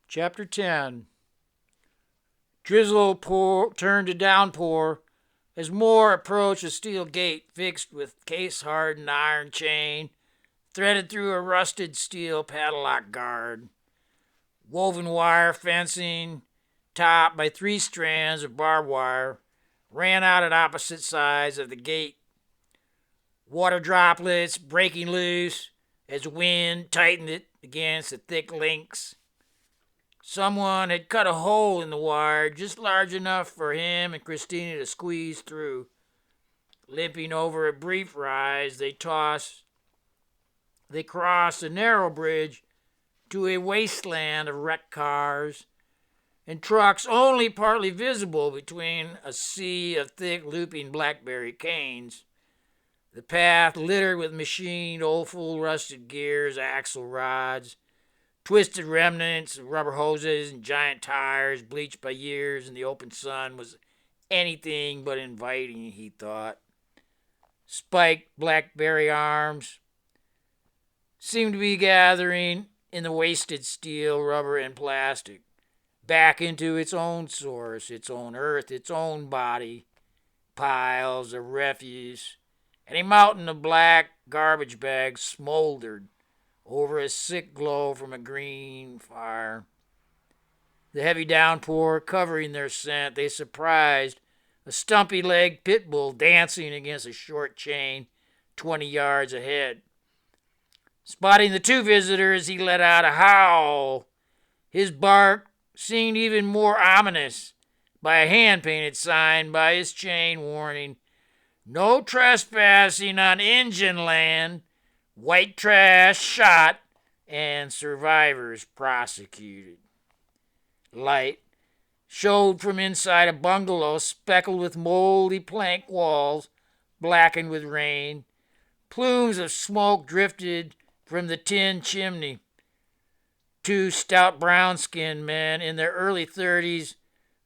Chapter 10. Drizzle turned to downpour as Moore approached a steel gate fixed with case-hardened iron chain threaded through a rusted steel padlock guard. Woven wire fencing, topped by 3 strands of barbed wire, ran out at opposite sides of the gate. Water droplets breaking loose as wind tightened it against the thick links. Someone had cut a hole in the wire just large enough for him and Christina to squeeze through. Limping over a brief rise, they crossed a narrow bridge to a wasteland of wrecked cars and trucks only partly visible between a sea of thick looping blackberry canes. The path littered with machined offal, rusted gears, axle rods, twisted remnants of rubber hoses and giant tires bleached by years in the open sun was anything but inviting, he thought. Spiked blackberry arms seemed to be gathering in the wasted steel, rubber, and plastic, back into its own source, its own earth, its own body, piles of refuse, and a mountain of black garbage bags smoldered over a sick glow from a green fire. The heavy downpour covering their scent, they surprised a stumpy-legged pit bull dancing against a short chain 20 yards ahead. Spotting the 2 visitors, he let out a howl. His bark seemed even more ominous by a hand-painted sign by his chain warning, "No trespassing on Injun land. White trash shot and survivors prosecuted." Light showed from inside a bungalow speckled with moldy plank walls, blackened with rain. Plumes of smoke drifted from the tin chimney. 2 stout brown-skinned men in their early 30s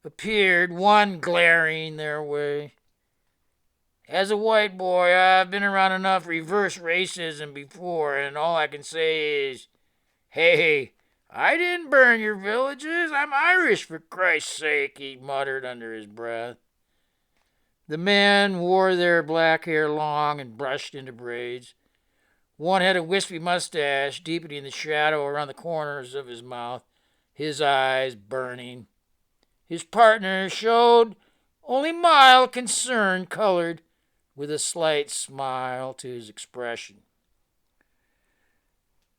appeared, one glaring their way. "As a white boy, I've been around enough reverse racism before, and all I can say is, hey, I didn't burn your villages. I'm Irish, for Christ's sake," he muttered under his breath. The men wore their black hair long and brushed into braids. One had a wispy mustache, deepening the shadow around the corners of his mouth, his eyes burning. His partner showed only mild concern, colored with a slight smile to his expression.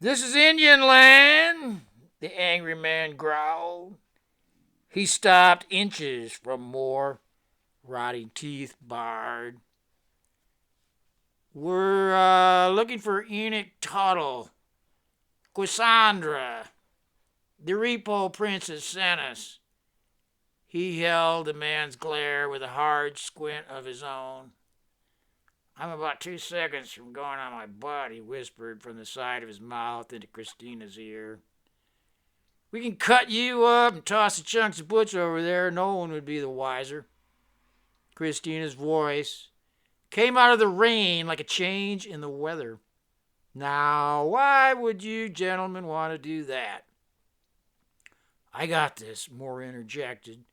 "This is Indian land," the angry man growled. He stopped inches from Moore, rotting teeth bared. "We're looking for Enoch Tuttle. Cassandra. The repo princess sent us." He held the man's glare with a hard squint of his own. "I'm about 2 seconds from going on my butt," he whispered from the side of his mouth into Christina's ear. "We can cut you up and toss the chunks of butch over there. No one would be the wiser." Christina's voice came out of the rain like a change in the weather. "Now, why would you gentlemen want to do that?" "I got this," Moore interjected,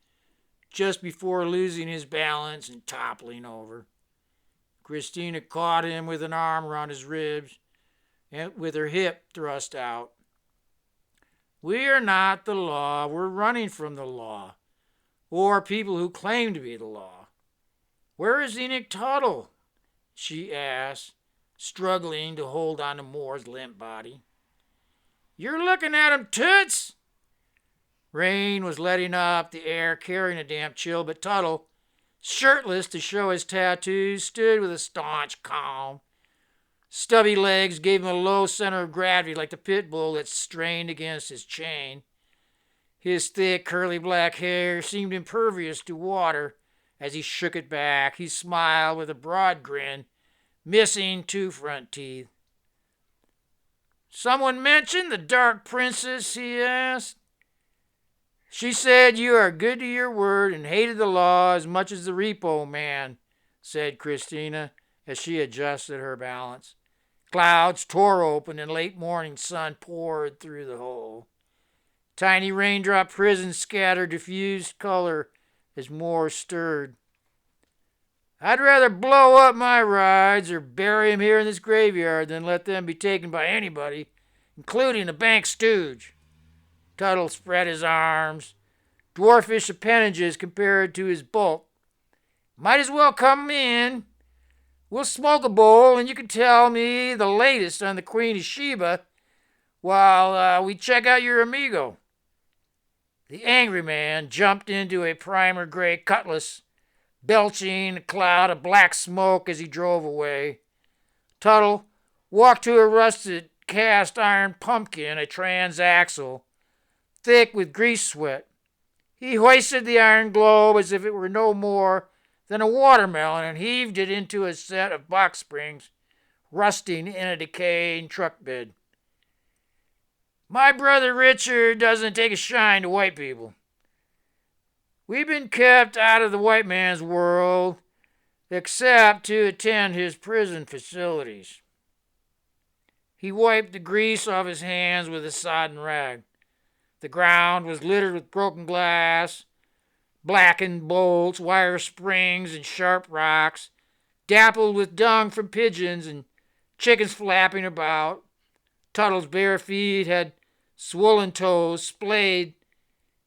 just before losing his balance and toppling over. Christina caught him with an arm around his ribs and with her hip thrust out. "We are not the law. We're running from the law, or people who claim to be the law." "Where is Enoch Tuttle?" she asked, struggling to hold on to Moore's limp body. "You're looking at him, toots!" Rain was letting up, the air carrying a damp chill, but Tuttle, shirtless to show his tattoos, stood with a staunch calm. Stubby legs gave him a low center of gravity like the pit bull that strained against his chain. His thick, curly black hair seemed impervious to water as he shook it back. He smiled with a broad grin, missing 2 front teeth. "Someone mentioned the Dark Princess?" he asked. "She said you are good to your word and hated the law as much as the repo man," said Christina as she adjusted her balance. Clouds tore open and late morning sun poured through the hole. Tiny raindrop prisms scattered diffused color as more stirred. I'd rather blow up my rides or bury 'em here in this graveyard than let them be taken by anybody, including a bank stooge. Tuttle spread his arms, dwarfish appendages compared to his bulk. Might as well come in. We'll smoke a bowl and you can tell me the latest on the Queen of Sheba while we check out your amigo. The angry man jumped into a primer gray cutlass, belching a cloud of black smoke as he drove away. Tuttle walked to a rusted cast iron pumpkin, a transaxle, thick with grease sweat. He hoisted the iron globe as if it were no more than a watermelon and heaved it into a set of box springs, rusting in a decaying truck bed. My brother Richard doesn't take a shine to white people. We've been kept out of the white man's world, except to attend his prison facilities. He wiped the grease off his hands with a sodden rag. The ground was littered with broken glass, blackened bolts, wire springs, and sharp rocks, dappled with dung from pigeons and chickens flapping about. Tuttle's bare feet had swollen toes splayed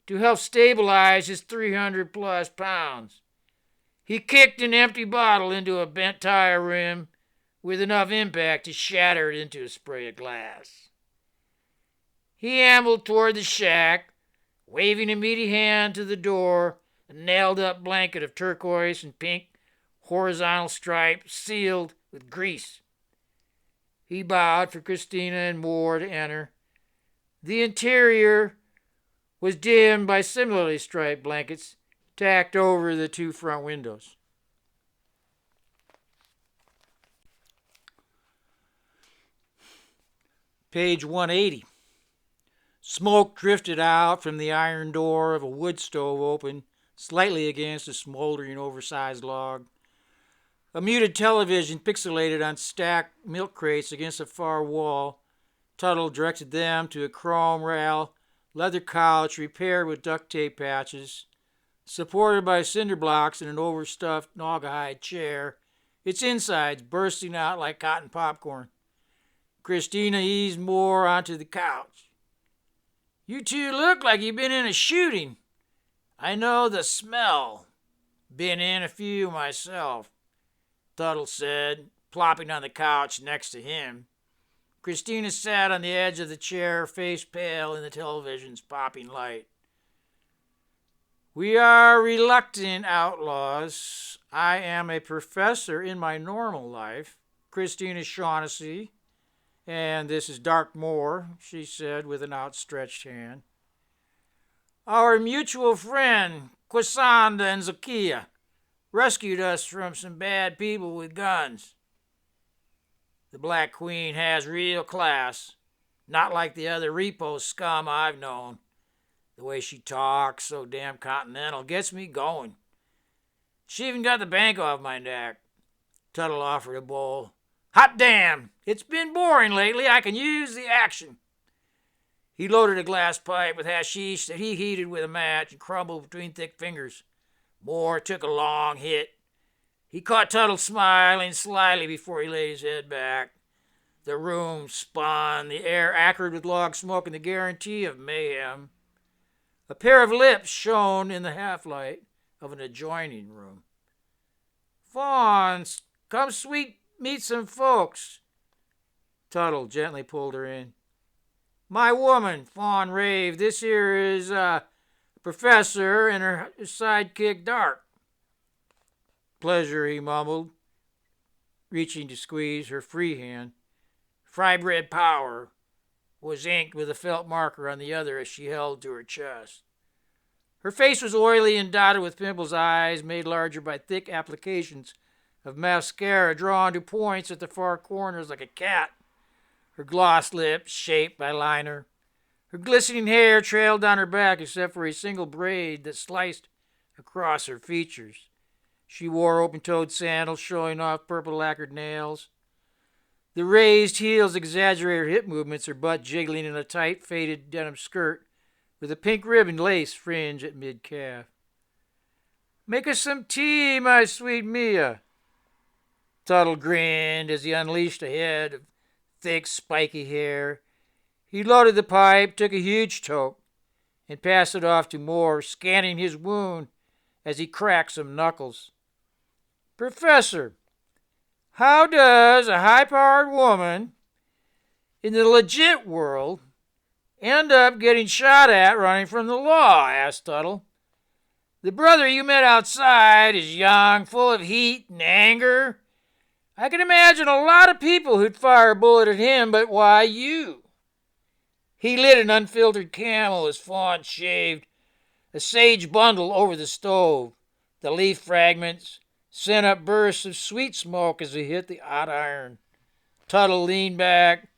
to help stabilize his 300-plus pounds. He kicked an empty bottle into a bent tire rim with enough impact to shatter it into a spray of glass. He ambled toward the shack, waving a meaty hand to the door, a nailed-up blanket of turquoise and pink horizontal stripes sealed with grease. He bowed for Christina and Moore to enter. The interior was dimmed by similarly striped blankets tacked over the two front windows. Page 180. Smoke drifted out from the iron door of a wood stove open slightly against a smoldering oversized log. A muted television pixelated on stacked milk crates against a far wall. Tuttle directed them to a chrome rail leather couch repaired with duct tape patches, supported by cinder blocks and an overstuffed naugahyde chair, its insides bursting out like cotton popcorn. Christina eased Moore onto the couch. You two look like you've been in a shooting. I know the smell. Been in a few myself, Tuttle said, plopping on the couch next to him. Christina sat on the edge of the chair, face pale in the television's popping light. We are reluctant outlaws. I am a professor in my normal life, Christina Shaughnessy, and this is Dark Moore, she said with an outstretched hand. Our mutual friend, Quasanda and Zakia, rescued us from some bad people with guns. The Black Queen has real class, not like the other repo scum I've known. The way she talks, so damn continental, gets me going. She even got the bank off my neck. Tuttle offered a bowl. Hot damn! It's been boring lately. I can use the action. He loaded a glass pipe with hashish that he heated with a match and crumbled between thick fingers. Moore took a long hit. He caught Tuttle smiling slyly before he laid his head back. The room spun, the air acrid with log smoke and the guarantee of mayhem. A pair of lips shone in the half-light of an adjoining room. Fawn, come meet some folks. Tuttle gently pulled her in. My woman, Fawn raved. This here is Professor and her sidekick, Dark. Pleasure, he mumbled, reaching to squeeze her free hand. Frybread Power was inked with a felt marker on the other as she held to her chest. Her face was oily and dotted with pimples, eyes made larger by thick applications of mascara drawn to points at the far corners like a cat. Her gloss lips shaped by liner. Her glistening hair trailed down her back except for a single braid that sliced across her features. She wore open-toed sandals showing off purple lacquered nails. The raised heels exaggerated her hip movements, her butt jiggling in a tight, faded denim skirt with a pink ribbon lace fringe at mid-calf. "Make us some tea, my sweet Mia." Tuttle grinned as he unleashed a head of thick, spiky hair. He loaded the pipe, took a huge toke, and passed it off to Moore, scanning his wound as he cracked some knuckles. "Professor, how does a high-powered woman in the legit world end up getting shot at running from the law?" asked Tuttle. "The brother you met outside is young, full of heat and anger. I can imagine a lot of people who'd fire a bullet at him, but why you?" He lit an unfiltered Camel as Fawn shaved a sage bundle over the stove. The leaf fragments sent up bursts of sweet smoke as he hit the hot iron. Tuttle leaned back,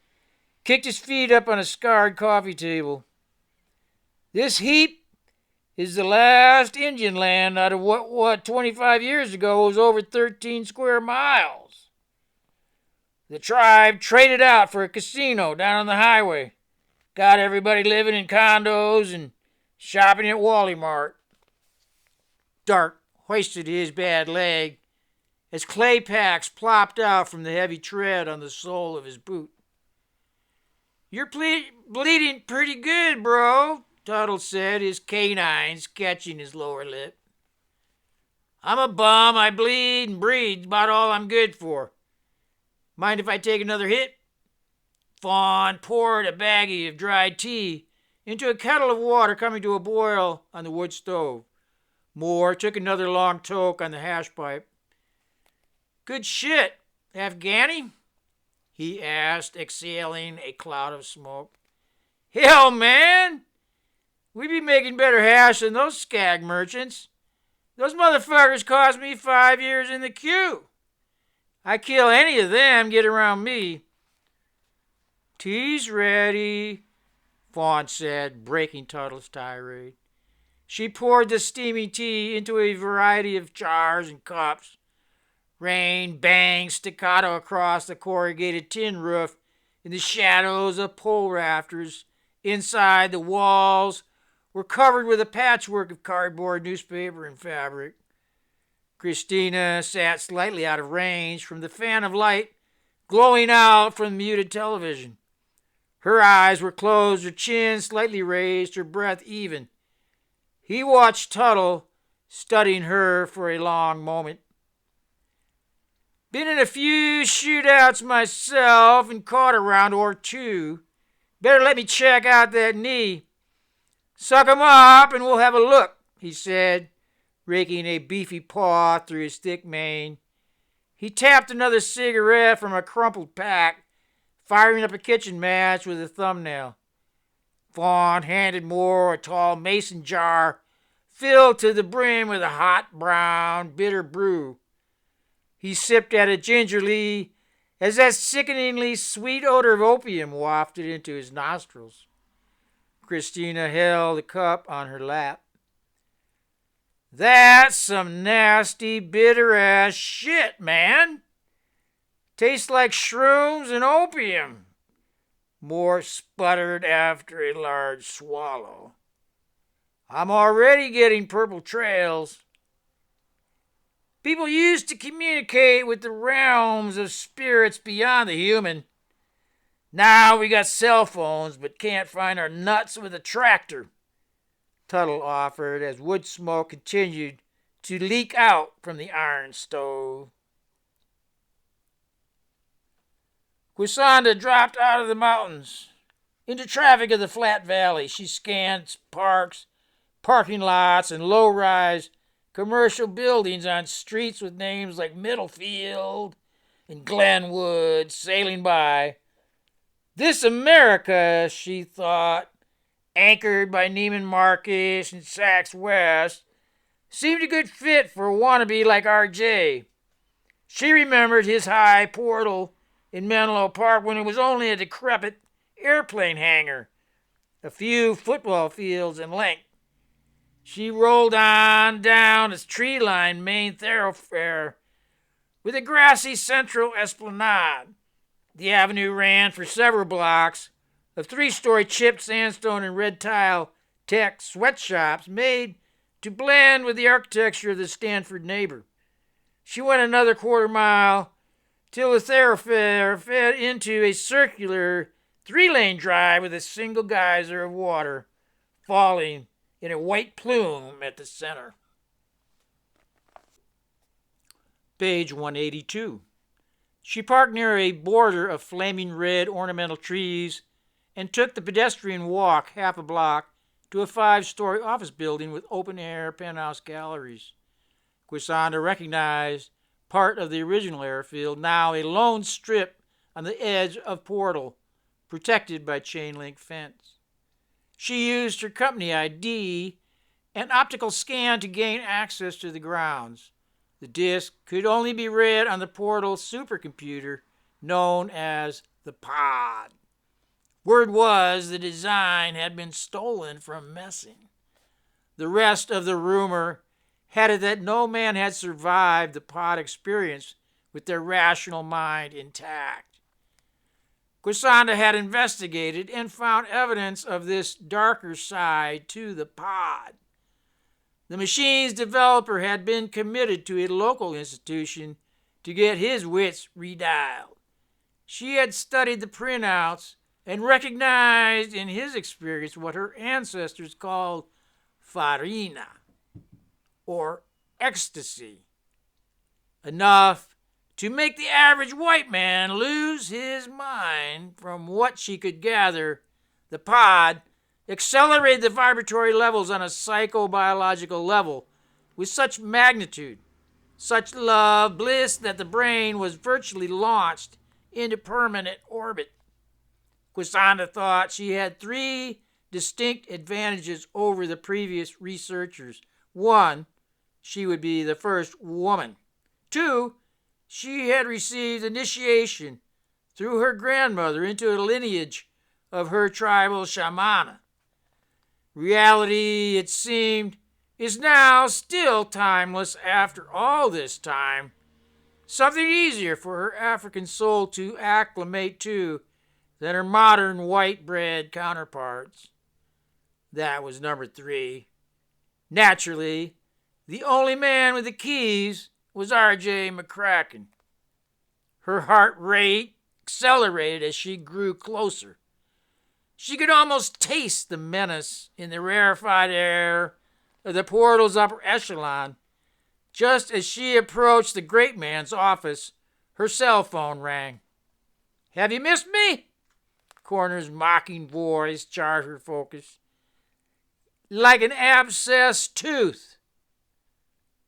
kicked his feet up on a scarred coffee table. "This heap is the last Indian land out of what 25 years ago was over 13 square miles. The tribe traded out for a casino down on the highway. Got everybody living in condos and shopping at Wily'Em." Dart hoisted his bad leg as clay packs plopped out from the heavy tread on the sole of his boot. "You're bleeding pretty good, bro," Tuttle said, his canines catching his lower lip. "I'm a bum. I bleed and breathe. About all I'm good for. Mind if I take another hit?" Fawn poured a baggie of dried tea into a kettle of water coming to a boil on the wood stove. Moore took another long toke on the hash pipe. "Good shit, Afghani?" he asked, exhaling a cloud of smoke. "Hell, man! We be making better hash than those skag merchants. Those motherfuckers cost me 5 years in the queue. I kill any of them get around me." "Tea's ready," Fawn said, breaking Tuttle's tirade. She poured the steaming tea into a variety of jars and cups. Rain banged staccato across the corrugated tin roof in the shadows of pole rafters. Inside, the walls were covered with a patchwork of cardboard, newspaper, and fabric. Christina sat slightly out of range from the fan of light glowing out from the muted television. Her eyes were closed, her chin slightly raised, her breath even. He watched Tuttle, studying her for a long moment. "Been in a few shootouts myself and caught a round or two. Better let me check out that knee." "Suck 'em up and we'll have a look," he said, raking a beefy paw through his thick mane. He tapped another cigarette from a crumpled pack, firing up a kitchen match with a thumbnail. Fawn handed Moore a tall mason jar filled to the brim with a hot, brown, bitter brew. He sipped at it gingerly as that sickeningly sweet odor of opium wafted into his nostrils. Christina held the cup on her lap. "That's some nasty, bitter-ass shit, man. Tastes like shrooms and opium," Moore sputtered after a large swallow. "I'm already getting purple trails." "People used to communicate with the realms of spirits beyond the human. Now we got cell phones, but can't find our nuts with a tractor," Tuttle offered as wood smoke continued to leak out from the iron stove. Quisanna dropped out of the mountains into traffic of the flat valley. She scanned parks, parking lots, and low-rise commercial buildings on streets with names like Middlefield and Glenwood sailing by. This America, she thought, anchored by Neiman Marcus and Saks West, seemed a good fit for a wannabe like RJ. She remembered his high portal in Menlo Park when it was only a decrepit airplane hangar, a few football fields in length. She rolled on down its tree-lined main thoroughfare with a grassy central esplanade. The avenue ran for several blocks of 3-story chipped sandstone and red tile tech sweatshops made to blend with the architecture of the Stanford neighbor. She went another quarter mile till the thoroughfare fed into a circular 3-lane drive with a single geyser of water falling in a white plume at the center. Page 182. She parked near a border of flaming red ornamental trees and took the pedestrian walk half a block to a 5-story office building with open-air penthouse galleries. Quisanda recognized part of the original airfield, now a lone strip on the edge of Portal, protected by chain-link fence. She used her company ID and optical scan to gain access to the grounds. The disk could only be read on the Portal supercomputer known as the Pod. Word was the design had been stolen from Messing. The rest of the rumor had it that no man had survived the Pod experience with their rational mind intact. Quisanda had investigated and found evidence of this darker side to the Pod. The machine's developer had been committed to a local institution to get his wits redialed. She had studied the printouts and recognized in his experience what her ancestors called farina, or ecstasy, enough to make the average white man lose his mind. From what she could gather, the Pod accelerated the vibratory levels on a psychobiological level with such magnitude, such love, bliss, that the brain was virtually launched into permanent orbit. Quisanda thought she had 3 distinct advantages over the previous researchers. 1, she would be the first woman. 2, she had received initiation through her grandmother into a lineage of her tribal shamana. Reality, it seemed, is now still timeless after all this time. Something easier for her African soul to acclimate to than her modern white-bread counterparts. That was number 3. Naturally, the only man with the keys was R.J. McCracken. Her heart rate accelerated as she grew closer. She could almost taste the menace in the rarefied air of the Portal's upper echelon. Just as she approached the great man's office, her cell phone rang. "Have you missed me?" Coroner's mocking voice jarred her focus. "Like an abscessed tooth.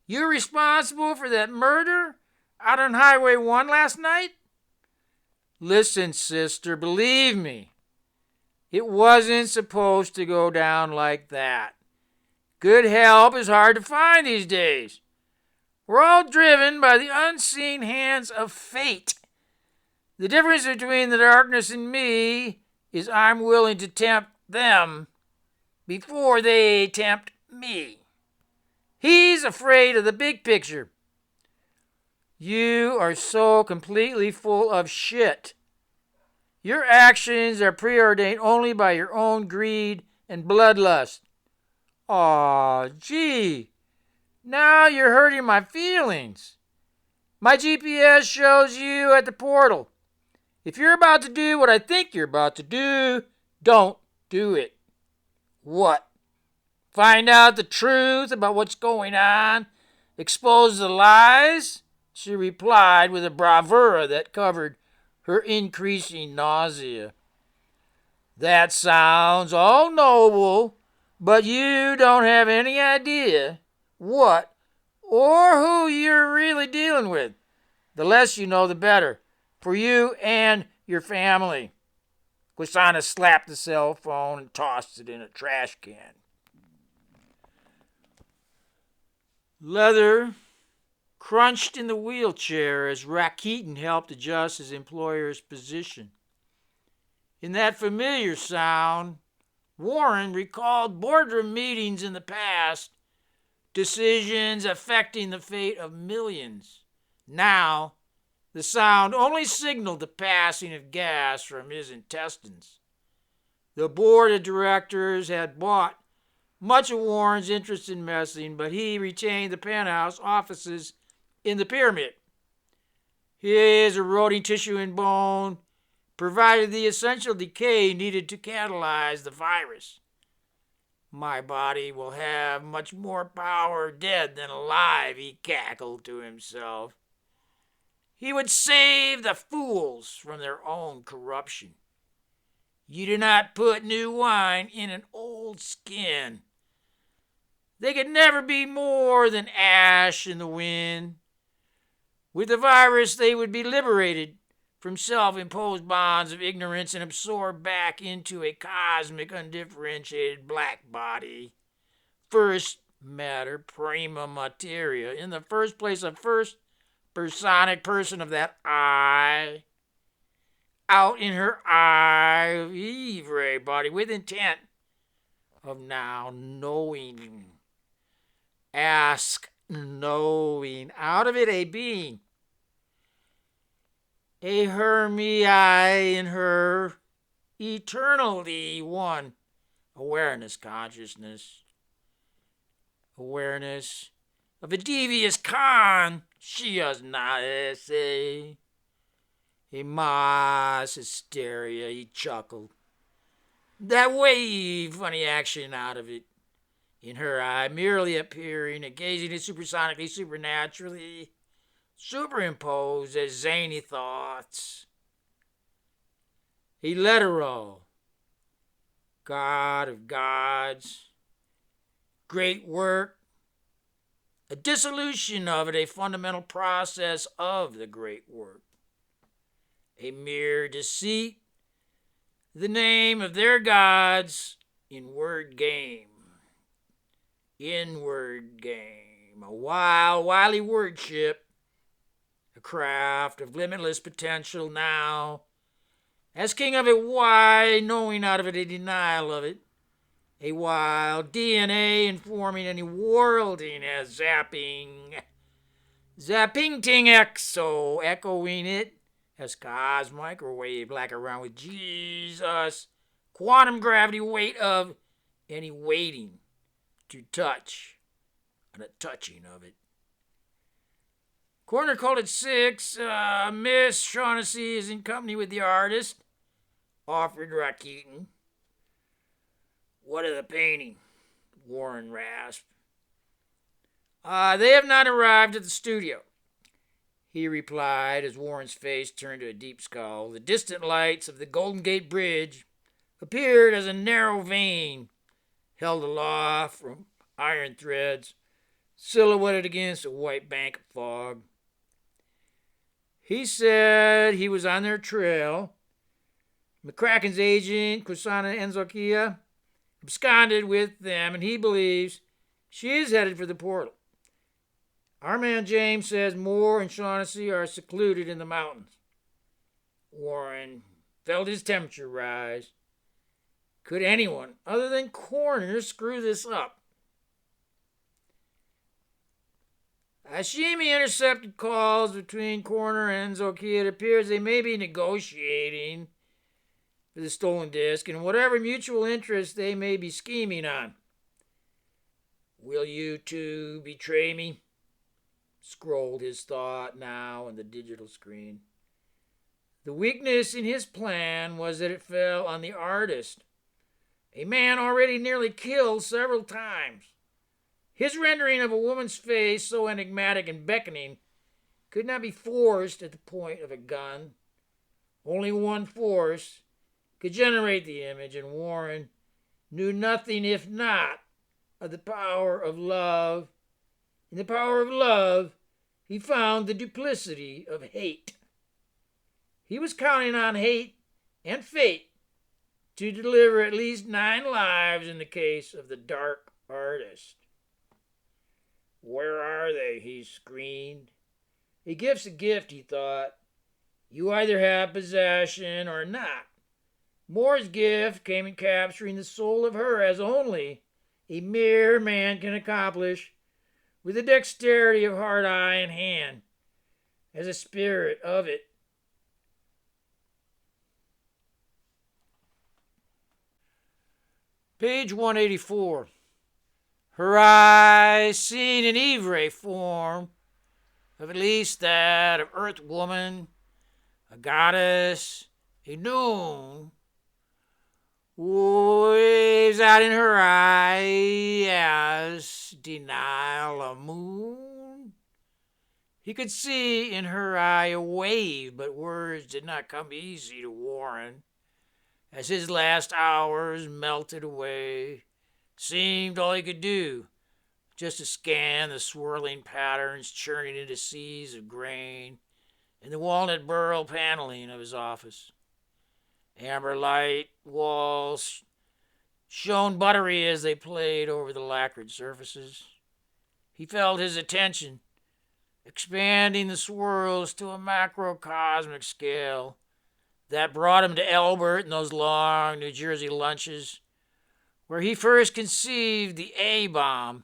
You responsible for that murder out on Highway 1 last night?" "Listen, sister, believe me, it wasn't supposed to go down like that. Good help is hard to find these days. We're all driven by the unseen hands of fate. The difference between the darkness and me is I'm willing to tempt them before they tempt me. He's afraid of the big picture. You are so completely full of shit. Your actions are preordained only by your own greed and bloodlust. Aw, gee, now you're hurting my feelings. My GPS shows you at the Portal. If you're about to do what I think you're about to do, don't do it." "What? Find out the truth about what's going on? Expose the lies?" she replied with a bravura that covered her increasing nausea. "That sounds all noble, but you don't have any idea what or who you're really dealing with. The less you know, the better, for you and your family." Quisanda slapped the cell phone and tossed it in a trash can. Leather crunched in the wheelchair as Rakitin helped adjust his employer's position. In that familiar sound, Warren recalled boardroom meetings in the past, decisions affecting the fate of millions. Now, the sound only signaled the passing of gas from his intestines. The board of directors had bought much of Warren's interest in messing, but he retained the penthouse offices in the pyramid. His eroding tissue and bone provided the essential decay needed to catalyze the virus. My body will have much more power dead than alive, he cackled to himself. He would save the fools from their own corruption. You do not put new wine in an old skin. They could never be more than ash in the wind. With the virus, they would be liberated from self-imposed bonds of ignorance and absorbed back into a cosmic, undifferentiated black body. First matter, prima materia. In the first place, a first personic person of that I. Out in her eye of Eve body with intent of now knowing. Ask knowing. Out of it a being. A Hermii in her, eternally one. Awareness, consciousness. Awareness of a devious consciousness. A mass hysteria, he chuckled. That wave, funny action out of it. In her eye, merely appearing and gazing at supersonically, supernaturally, superimposed as zany thoughts. A literal God of gods, great work, a dissolution of it, a fundamental process of the great work. A mere deceit, the name of their gods in word game. Inward game, a wild, wily wordship, a craft of limitless potential now. As king of it, why, knowing out of it a denial of it, a wild DNA informing any worlding as zapping. Zapping-ting exo, echoing it as cos microwave like around with Jesus. Quantum gravity weight of any waiting to touch and a touching of it. Coroner called it 6. Miss Shaughnessy is in company with the artist, offered Rakitin. What of the painting? Warren rasped. They have not arrived at the studio, he replied as Warren's face turned to a deep scowl. The distant lights of the Golden Gate Bridge appeared as a narrow vein held aloft from iron threads, silhouetted against a white bank of fog. He said he was on their trail. McCracken's agent, Kusana Enzokia, absconded with them, and he believes she is headed for the portal. Our man James says Moore and Shaughnessy are secluded in the mountains. Warren felt his temperature rise. Could anyone other than Coroner screw this up? Hashimi intercepted calls between Coroner and Enzokia. It appears they may be negotiating for the stolen disc and whatever mutual interest they may be scheming on. Will you two betray me? Scrolled his thought now on the digital screen. The weakness in his plan was that it fell on the artist, a man already nearly killed several times. His rendering of a woman's face, so enigmatic and beckoning, could not be forced at the point of a gun. Only one force could generate the image, and Warren knew nothing if not of the power of love. In the power of love, he found the duplicity of hate. He was counting on hate and fate to deliver at least 9 lives in the case of the dark artist. Where are they? He screamed. A gift's a gift, he thought. You either have possession or not. Moore's gift came in capturing the soul of her as only a mere man can accomplish with the dexterity of heart, eye, and hand, as a spirit of it. Page 184. Her eye seen an Ivre form, of at least that of Earth Woman, a goddess, a noon, waves out in her eye as denial a moon. He could see in her eye a wave, but words did not come easy to Warren. As his last hours melted away, seemed all he could do, just to scan the swirling patterns churning into seas of grain in the walnut burl paneling of his office. Amber light walls shone buttery as they played over the lacquered surfaces. He felt his attention expanding the swirls to a macrocosmic scale that brought him to Albert and those long New Jersey lunches where he first conceived the A-bomb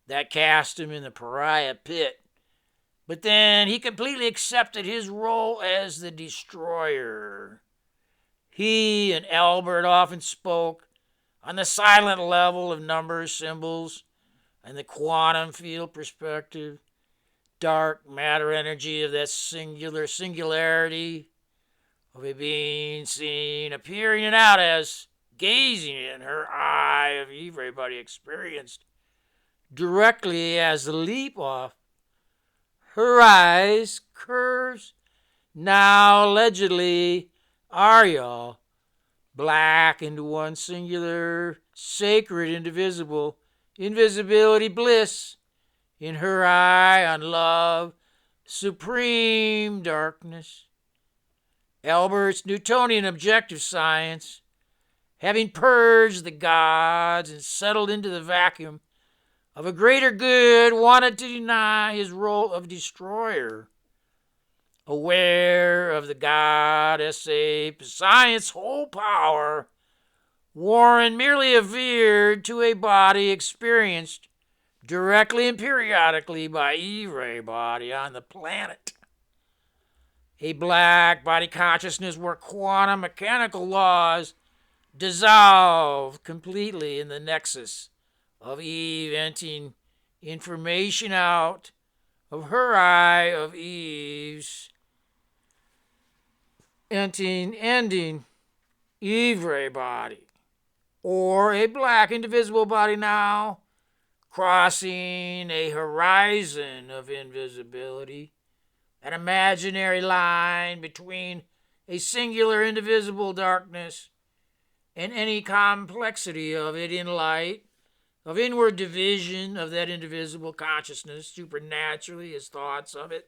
that cast him in the pariah pit. But then he completely accepted his role as the destroyer. He and Albert often spoke on the silent level of numbers, symbols, and the quantum field perspective, dark matter energy of that singularity of a being seen appearing and out as gazing in her eye of everybody experienced directly as the leap off her eyes curves now allegedly are y'all black into one singular sacred indivisible invisibility bliss in her eye on love supreme darkness. Albert's Newtonian objective science, having purged the gods and settled into the vacuum of a greater good, wanted to deny his role of destroyer. Aware of the goddess ape science's whole power, Warren merely averred to a body experienced directly and periodically by every body on the planet. A black body consciousness where quantum mechanical laws dissolve completely in the nexus of Eve venting information out of her eye of Eve's ending every body, or a black indivisible body now crossing a horizon of invisibility, an imaginary line between a singular indivisible darkness and any complexity of it in light, of inward division of that indivisible consciousness supernaturally as thoughts of it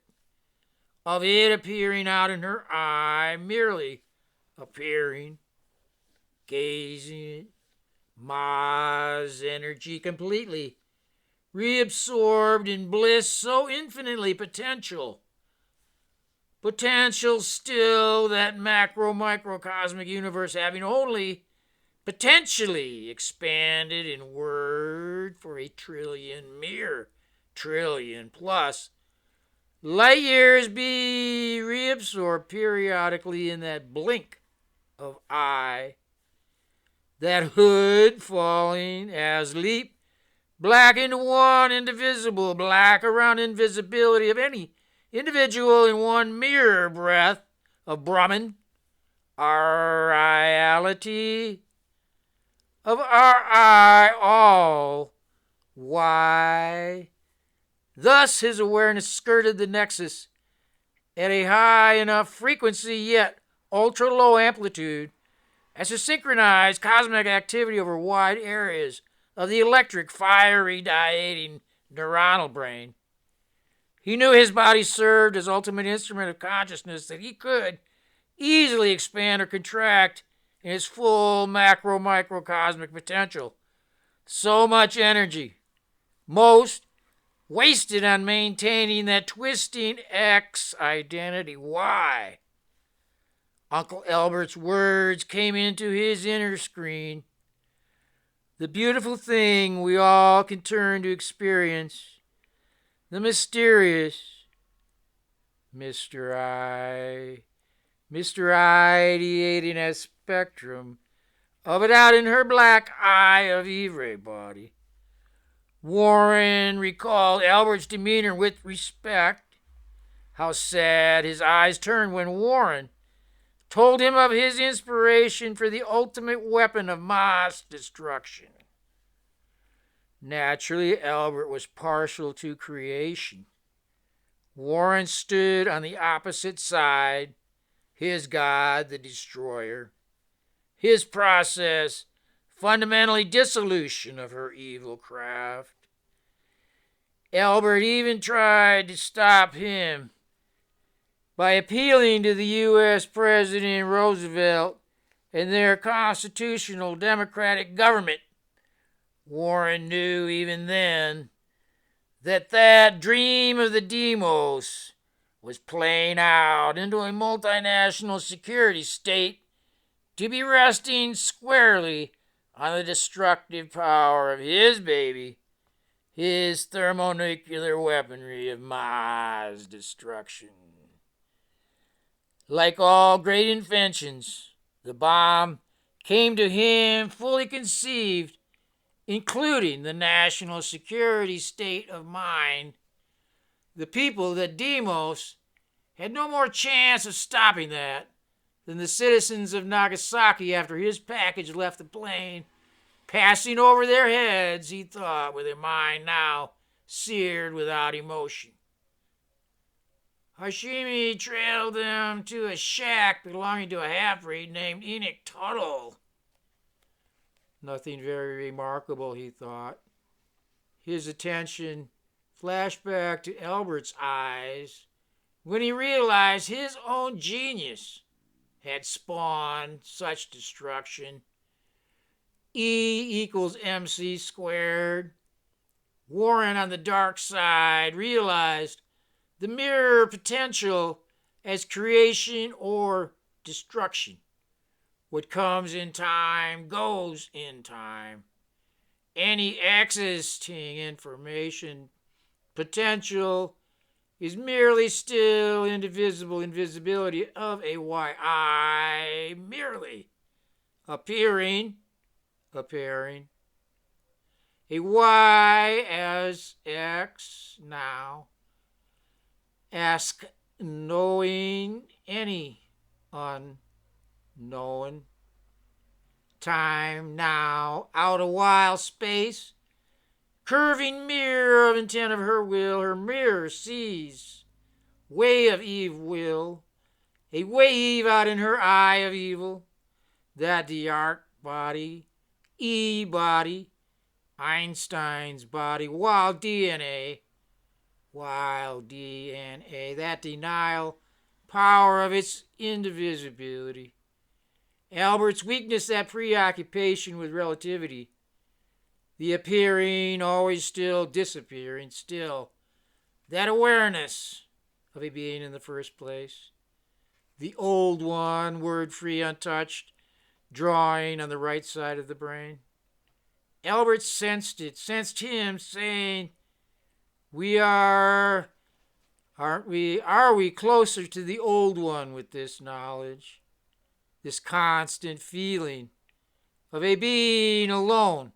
appearing out in her eye, merely appearing, gazing, Ma's energy completely reabsorbed in bliss so infinitely potential still, that microcosmic universe having only potentially expanded in word for a mere trillion plus light years be reabsorbed periodically in that blink of eye, that hood falling as leap black into one indivisible, black around invisibility of any individual in one mere breath of Brahman, our reality of our I all. Why? Thus his awareness skirted the nexus at a high enough frequency yet ultra low amplitude as to synchronize cosmic activity over wide areas of the electric, fiery, dilating neuronal brain. He knew his body served as ultimate instrument of consciousness, that he could easily expand or contract in its full microcosmic potential. So much energy, most wasted on maintaining that twisting X identity. Why? Uncle Albert's words came into his inner screen. The beautiful thing we all can turn to experience, the mysterious Mr. Ideating a spectrum of it out in her black eye of everybody. Warren recalled Albert's demeanor with respect. How sad his eyes turned when Warren told him of his inspiration for the ultimate weapon of mass destruction. Naturally, Albert was partial to creation. Warren stood on the opposite side, his God, the destroyer, his process, fundamentally dissolution of her evil craft. Albert even tried to stop him by appealing to the U.S. President Roosevelt and their constitutional democratic government. Warren knew even then that dream of the demos was playing out into a multinational security state to be resting squarely on the destructive power of his baby, his thermonuclear weaponry of mass destruction. Like all great inventions, the bomb came to him fully conceived, including the national security state of mind. The people, the demos, had no more chance of stopping that than the citizens of Nagasaki after his package left the plane, passing over their heads, he thought, with a mind now seared without emotion. Hashimi trailed them to a shack belonging to a half-breed named Enoch Tuttle. Nothing very remarkable, he thought. His attention flashed back to Albert's eyes when he realized his own genius had spawned such destruction. E equals MC squared. Warren, on the dark side, realized the mirror potential as creation or destruction. What comes in time goes in time. Any existing information potential is merely still indivisible invisibility of a yi, merely appearing. A y as x now. Ask knowing any unknown. Time now out a while space. Curving mirror of intent of her will, her mirror sees. Way of Eve will. A wave out in her eye of evil. That the arc body, E body, Einstein's body, wild DNA, that denial, power of its indivisibility. Albert's weakness, that preoccupation with relativity, the appearing, always still disappearing, still, that awareness of a being in the first place. The old one, word-free, untouched, drawing on the right side of the brain. Albert sensed him saying, Are we closer to the old one with this knowledge? This constant feeling of a being alone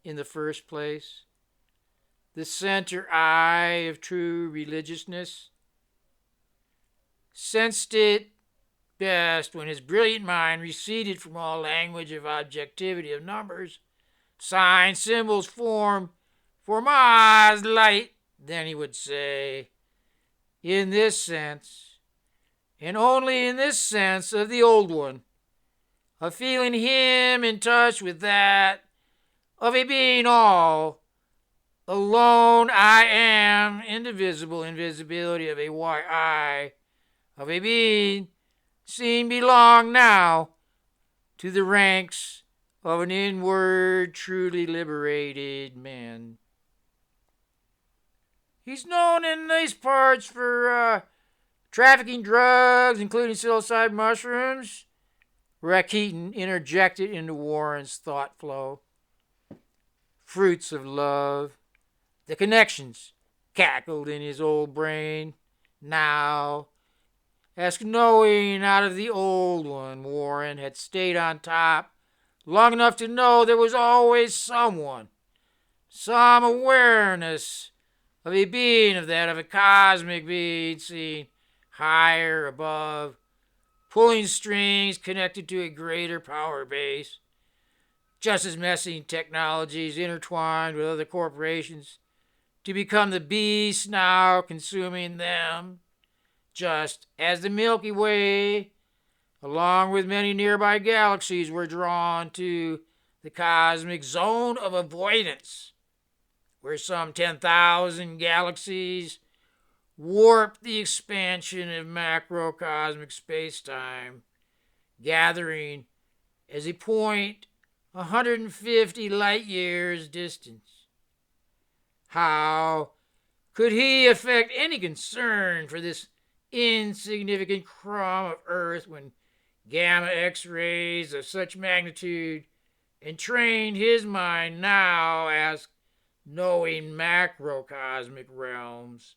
in the first place? The center eye of true religiousness? Sensed it best when his brilliant mind receded from all language of objectivity of numbers, signs, symbols, form, formaz, light. Then he would say, in this sense, and only in this sense of the old one, of feeling him in touch with that, of a being all, alone I am, indivisible, invisibility of a yi, of a being, seen belong now to the ranks of an inward, truly liberated man. He's known in these parts for trafficking drugs, including psilocybin mushrooms. Rakitin interjected into Warren's thought flow. Fruits of love. The connections cackled in his old brain. Now, as knowing out of the old one, Warren had stayed on top long enough to know there was always someone some awareness of a being of a cosmic being seen higher above, pulling strings connected to a greater power base. Just as messing technologies intertwined with other corporations to become the beast now consuming them, just as the Milky Way, along with many nearby galaxies, were drawn to the cosmic zone of avoidance, where some 10,000 galaxies warp the expansion of macrocosmic space-time, gathering as a point 150 light years distance. How could he affect any concern for this insignificant crumb of Earth when gamma X-rays of such magnitude entrained his mind now as knowing macrocosmic realms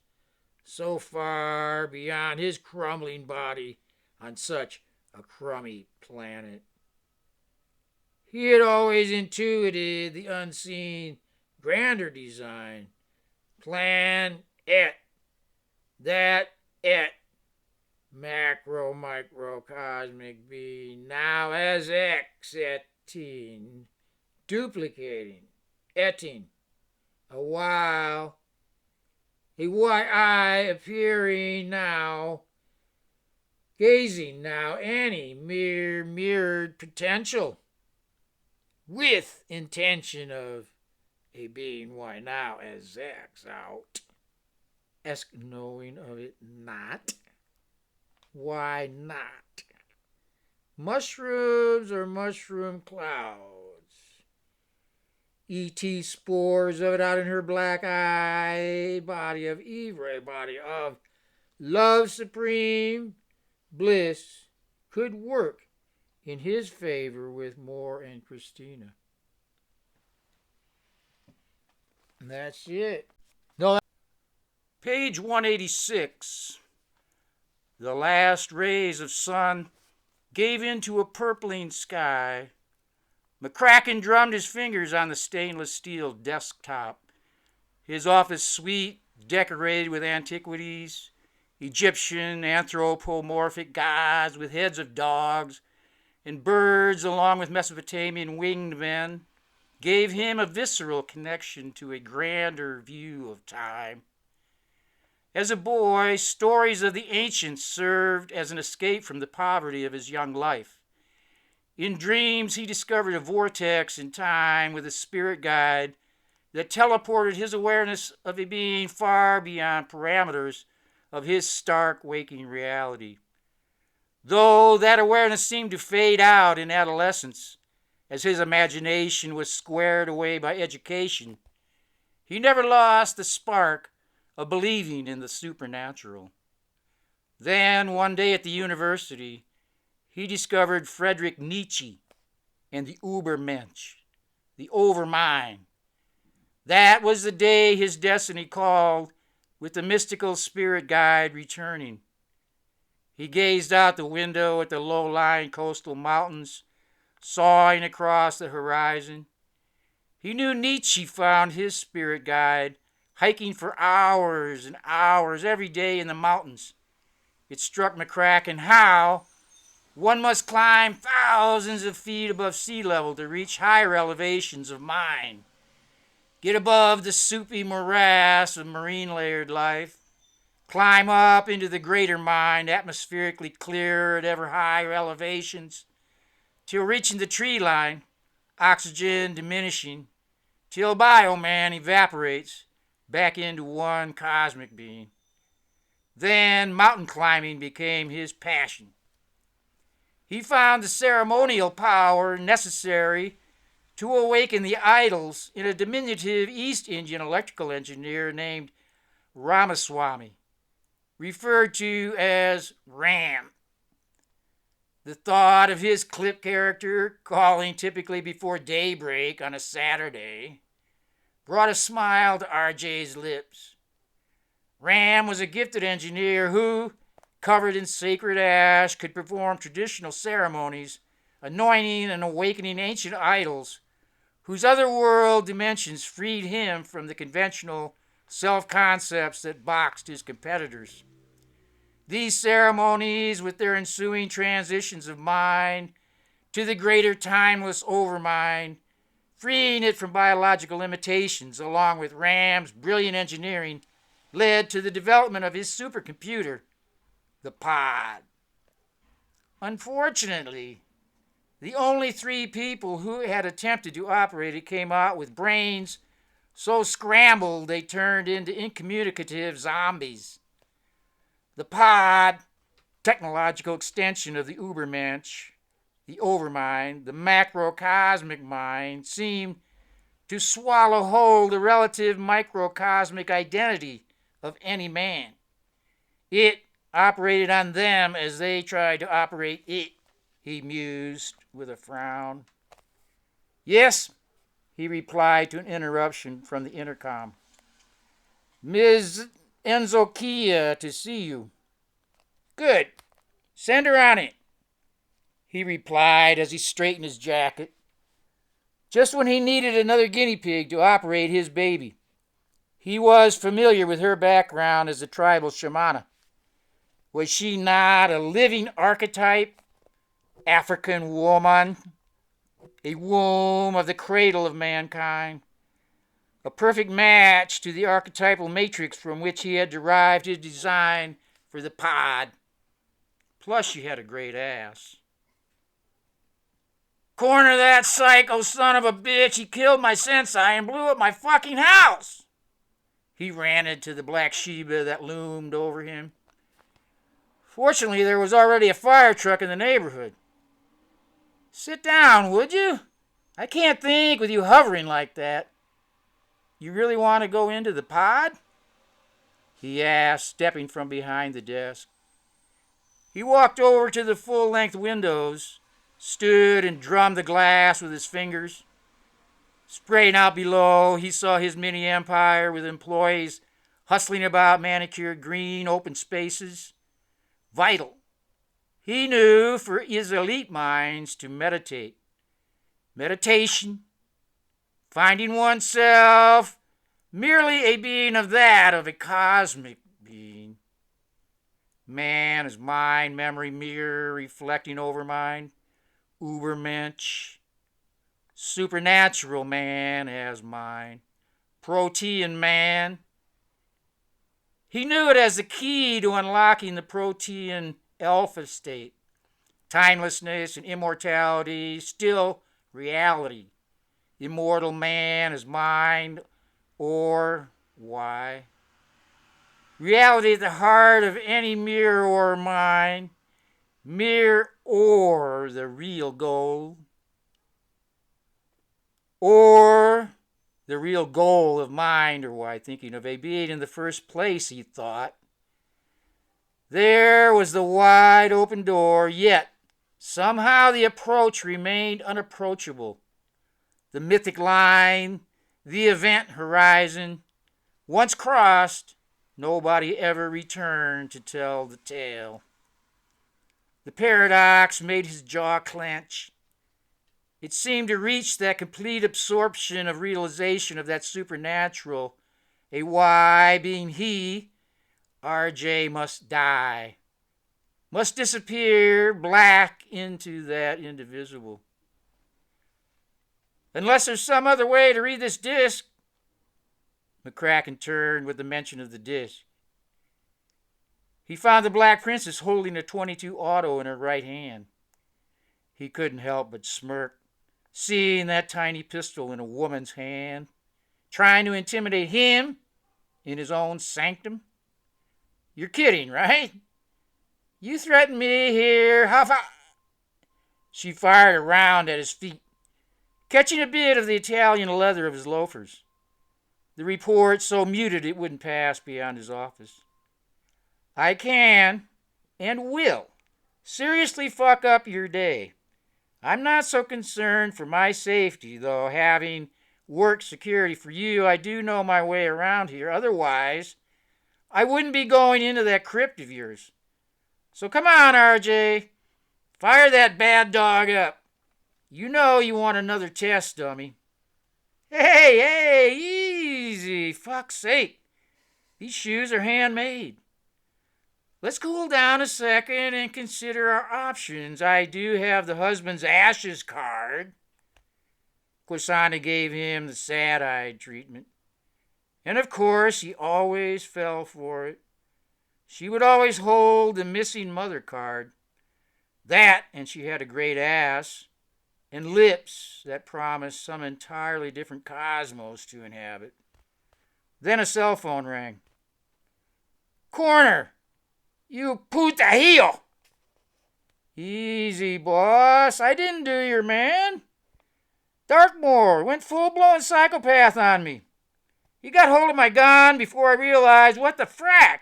so far beyond his crumbling body on such a crummy planet? He had always intuited the unseen, grander design. Plan it. That it. Microcosmic being now as X etting, duplicating, etting, a while, a white eye appearing now, gazing now any mere mirrored potential, with intention of a being why now as X out, as knowing of it not. Why not? Mushrooms or mushroom clouds. E.T. spores of it out in her black eye, body of Ivre, body of love supreme, bliss, could work in his favor with Moore and Christina. And that's it. No. Page 186. The last rays of sun gave into a purpling sky. McCracken drummed his fingers on the stainless steel desktop. His office suite, decorated with antiquities, Egyptian anthropomorphic gods with heads of dogs, and birds along with Mesopotamian winged men, gave him a visceral connection to a grander view of time. As a boy, stories of the ancients served as an escape from the poverty of his young life. In dreams, he discovered a vortex in time with a spirit guide that teleported his awareness of a being far beyond parameters of his stark waking reality. Though that awareness seemed to fade out in adolescence, as his imagination was squared away by education, he never lost the spark of believing in the supernatural. Then, one day at the university, he discovered Friedrich Nietzsche and the Übermensch, the overmind. That was the day his destiny called, with the mystical spirit guide returning. He gazed out the window at the low-lying coastal mountains, sawing across the horizon. He knew Nietzsche found his spirit guide hiking for hours and hours every day in the mountains. It struck McCracken how one must climb thousands of feet above sea level to reach higher elevations of mind, get above the soupy morass of marine-layered life, climb up into the greater mind, atmospherically clear at ever higher elevations, till reaching the tree line, oxygen diminishing, till bioman evaporates back into one cosmic being. Then mountain climbing became his passion. He found the ceremonial power necessary to awaken the idols in a diminutive East Indian electrical engineer named Ramaswamy, referred to as Ram. The thought of his clip character calling typically before daybreak on a Saturday brought a smile to RJ's lips. Ram was a gifted engineer who, covered in sacred ash, could perform traditional ceremonies, anointing and awakening ancient idols whose otherworld dimensions freed him from the conventional self-concepts that boxed his competitors. These ceremonies, with their ensuing transitions of mind to the greater timeless overmind, freeing it from biological limitations, along with Ram's brilliant engineering, led to the development of his supercomputer, the pod. Unfortunately, the only 3 people who had attempted to operate it came out with brains so scrambled they turned into incommunicative zombies. The pod, technological extension of the Ubermensch, the overmind, the macrocosmic mind, seemed to swallow whole the relative microcosmic identity of any man. It operated on them as they tried to operate it, he mused with a frown. Yes, he replied to an interruption from the intercom. Ms. Enzokia to see you. Good. Send her on it, he replied as he straightened his jacket, just when he needed another guinea pig to operate his baby. He was familiar with her background as a tribal shamana. Was she not a living archetype, African woman, a womb of the cradle of mankind, a perfect match to the archetypal matrix from which he had derived his design for the pod? Plus, she had a great ass. Corner that psycho son of a bitch. He killed my sensei and blew up my fucking house. He ranted to the black Sheba that loomed over him. Fortunately, there was already a fire truck in the neighborhood. Sit down, would you? I can't think with you hovering like that. You really want to go into the pod? He asked, stepping from behind the desk. He walked over to the full-length windows, stood and drummed the glass with his fingers. Spraying out below, he saw his mini empire with employees hustling about manicured green open spaces. Vital, he knew, for his elite minds to meditate. Meditation, finding oneself merely a being of that of a cosmic being. Man as mind, memory, mirror, reflecting over mind. Ubermensch. Supernatural man as mind. Protean man. He knew it as the key to unlocking the Protean alpha state. Timelessness and immortality, still reality. Immortal man as mind, or why? Reality at the heart of any mirror or mind. Mirror or the real goal. Or the real goal of mind, or why, thinking of a being in the first place, he thought. There was the wide open door, yet somehow the approach remained unapproachable. The mythic line, the event horizon, once crossed, nobody ever returned to tell the tale. The paradox made his jaw clench. It seemed to reach that complete absorption of realization of that supernatural, a Y being he, RJ must die, must disappear black into that indivisible. Unless there's some other way to read this disc. McCracken turned with the mention of the disc. He found the Black Princess holding a .22 auto in her right hand. He couldn't help but smirk, seeing that tiny pistol in a woman's hand, trying to intimidate him in his own sanctum. You're kidding, right? You threaten me here, how far? She fired a round at his feet, catching a bit of the Italian leather of his loafers. The report so muted it wouldn't pass beyond his office. I can, and will, seriously fuck up your day. I'm not so concerned for my safety, though, having worked security for you, I do know my way around here. Otherwise, I wouldn't be going into that crypt of yours. So come on, RJ. Fire that bad dog up. You know you want another test, dummy. Hey, easy. Fuck's sake. These shoes are handmade. Let's cool down a second and consider our options. I do have the husband's ashes card. Quasana gave him the sad-eyed treatment. And of course, he always fell for it. She would always hold the missing mother card. That, and she had a great ass, and lips that promised some entirely different cosmos to inhabit. Then a cell phone rang. Corner! You puta heel! Easy, boss. I didn't do your man. Darkmoor went full-blown psychopath on me. He got hold of my gun before I realized what the frack.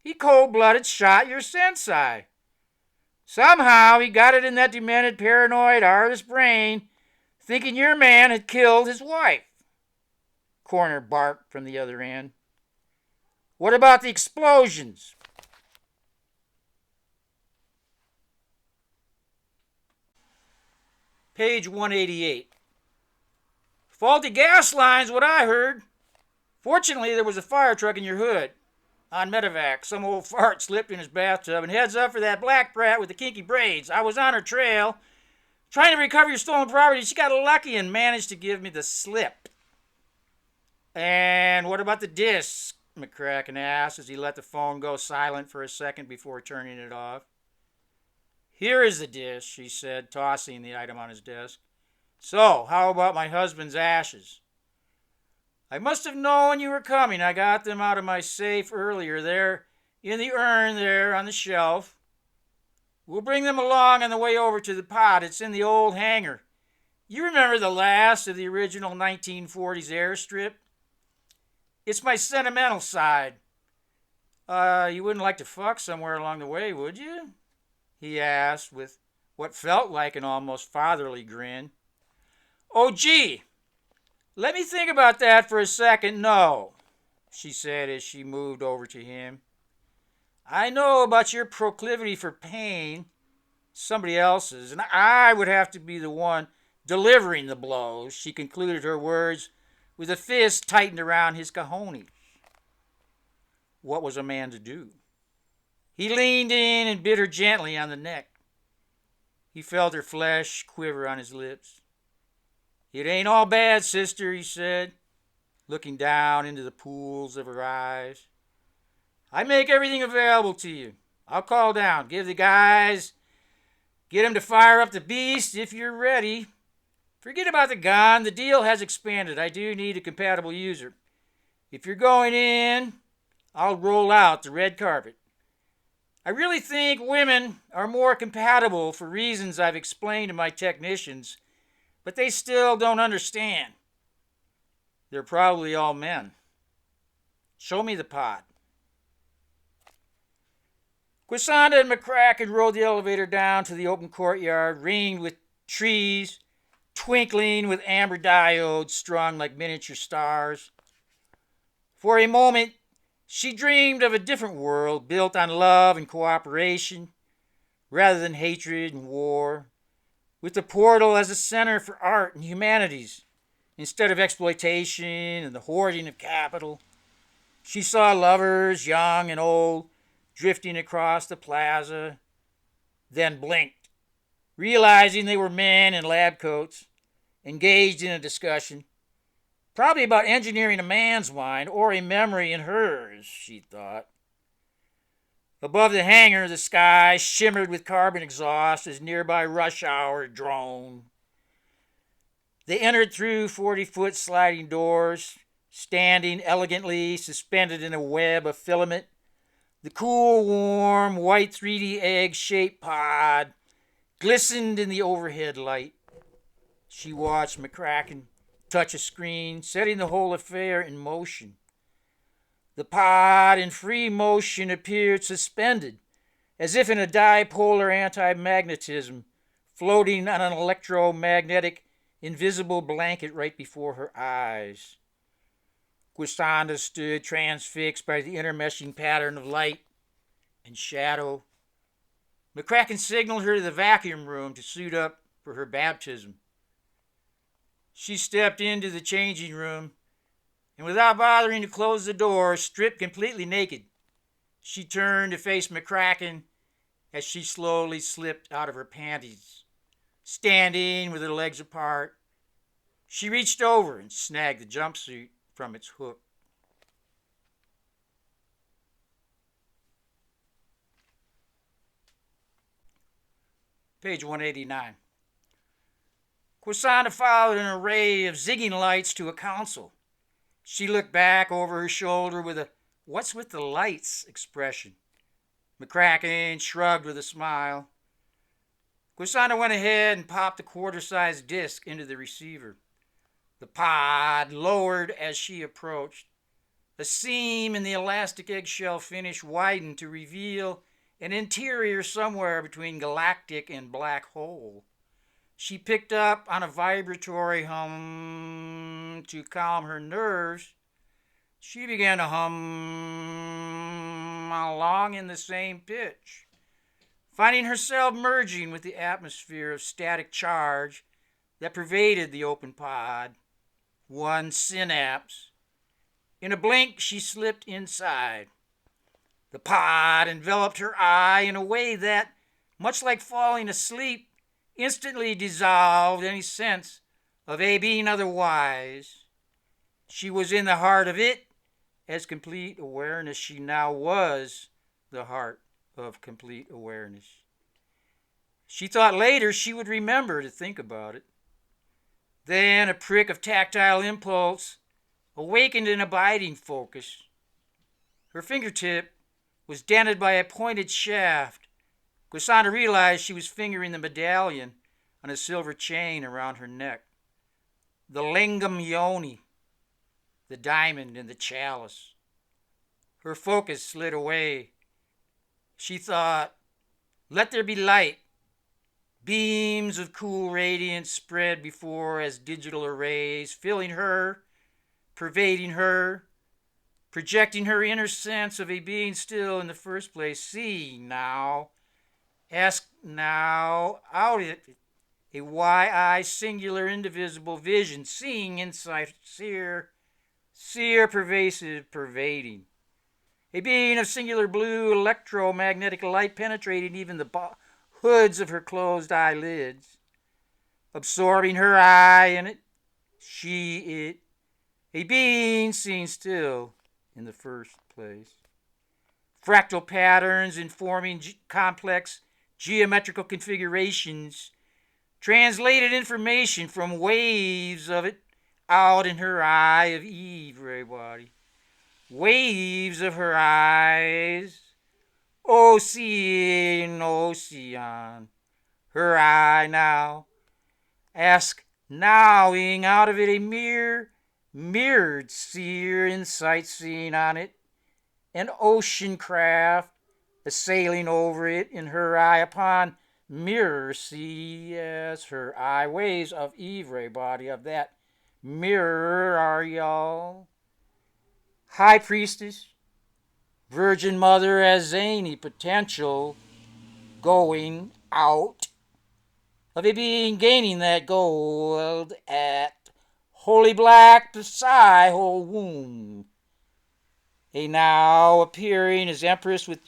He cold-blooded shot your sensei. Somehow he got it in that demented, paranoid artist brain, thinking your man had killed his wife. Corner barked from the other end. What about the explosions? Page 188. Faulty gas lines, what I heard. Fortunately, there was a fire truck in your hood. On medevac, some old fart slipped in his bathtub, and heads up for that black brat with the kinky braids. I was on her trail, trying to recover your stolen property. She got lucky and managed to give me the slip. And what about the disc? McCracken asked as he let the phone go silent for a second before turning it off. Here is the disc, she said, tossing the item on his desk. So, how about my husband's ashes? I must have known you were coming. I got them out of my safe earlier. They're in the urn there on the shelf. We'll bring them along on the way over to the pod. It's in the old hangar. You remember the last of the original 1940s airstrip? It's my sentimental side. You wouldn't like to fuck somewhere along the way, would you? He asked with what felt like an almost fatherly grin. Oh, gee, let me think about that for a second. No, she said as she moved over to him. I know about your proclivity for pain, somebody else's, and I would have to be the one delivering the blows. She concluded her words with a fist tightened around his cojones. What was a man to do? He leaned in and bit her gently on the neck. He felt her flesh quiver on his lips. It ain't all bad, sister, he said, looking down into the pools of her eyes. I make everything available to you. I'll call down, give the guys, get them to fire up the beast if you're ready. Forget about the gun. The deal has expanded. I do need a compatible user. If you're going in, I'll roll out the red carpet. I really think women are more compatible for reasons I've explained to my technicians, but they still don't understand. They're probably all men. Show me the pod. Quisanda and McCracken rode the elevator down to the open courtyard, ringed with trees, twinkling with amber diodes strung like miniature stars. For a moment, she dreamed of a different world built on love and cooperation rather than hatred and war, with the portal as a center for art and humanities instead of exploitation and the hoarding of capital. She saw lovers, young and old, drifting across the plaza, then blinked, realizing they were men in lab coats, engaged in a discussion, probably about engineering a man's mind or a memory in hers, she thought. Above the hangar, the sky shimmered with carbon exhaust as nearby rush hour droned. They entered through 40-foot sliding doors, standing elegantly suspended in a web of filament. The cool, warm, white 3D egg-shaped pod glistened in the overhead light. She watched McCracken touch a screen, setting the whole affair in motion. The pod in free motion appeared suspended, as if in a dipolar anti-magnetism, floating on an electromagnetic, invisible blanket right before her eyes. Quisanda stood transfixed by the intermeshing pattern of light and shadow. McCracken signaled her to the vacuum room to suit up for her baptism. She stepped into the changing room, and without bothering to close the door, stripped completely naked, she turned to face McCracken as she slowly slipped out of her panties. Standing with her legs apart, she reached over and snagged the jumpsuit from its hook. Page 189. Christina followed an array of zigging lights to a console. She looked back over her shoulder with a "what's with the lights" expression. McCracken shrugged with a smile. Christina went ahead and popped the quarter-sized disc into the receiver. The pod lowered as she approached. A seam in the elastic eggshell finish widened to reveal an interior somewhere between galactic and black hole. She picked up on a vibratory hum to calm her nerves. She began to hum along in the same pitch, finding herself merging with the atmosphere of static charge that pervaded the open pod. One synapse. In a blink, she slipped inside. The pod enveloped her eye in a way that, much like falling asleep, instantly dissolved any sense of a being otherwise. She was in the heart of it, as complete awareness. She now was the heart of complete awareness. She thought later she would remember to think about it. Then a prick of tactile impulse awakened an abiding focus. Her fingertip was dented by a pointed shaft. Christina realized she was fingering the medallion on a silver chain around her neck. The lingam yoni, the diamond in the chalice. Her focus slid away. She thought, let there be light. Beams of cool radiance spread before as digital arrays, filling her, pervading her, projecting her inner sense of a being still in the first place. See now, ask now, out it, a wide-eyed, singular, indivisible vision, seeing, insight, seer, pervasive, pervading. A being of singular blue electromagnetic light penetrating even the hoods of her closed eyelids, absorbing her eye in it, she, it, a being seen still in the first place. Fractal patterns informing complex geometrical configurations translated information from waves of it out in her eye of Eve, everybody. Waves of her eyes, ocean, her eye now. Ask nowing out of it a mirrored seer insight seen on it, an ocean craft a sailing over it in her eye upon mirror see as her eye waves of Eve, body of that mirror are y'all. High priestess, virgin mother as zany potential going out of a being gaining that gold at holy black Psi whole womb. A now appearing as empress with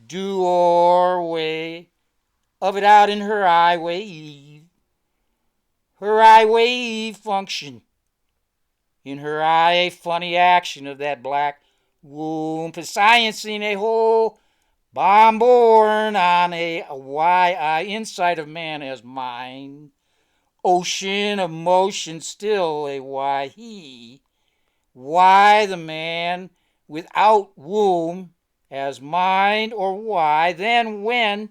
doorway of it out in her eye wave. Her eye wave function. In her eye a funny action of that black womb, sciencing a whole bomb born on a Y-eye inside of man as mind. Ocean of motion still a why he. Why the man without womb as mind, or why then when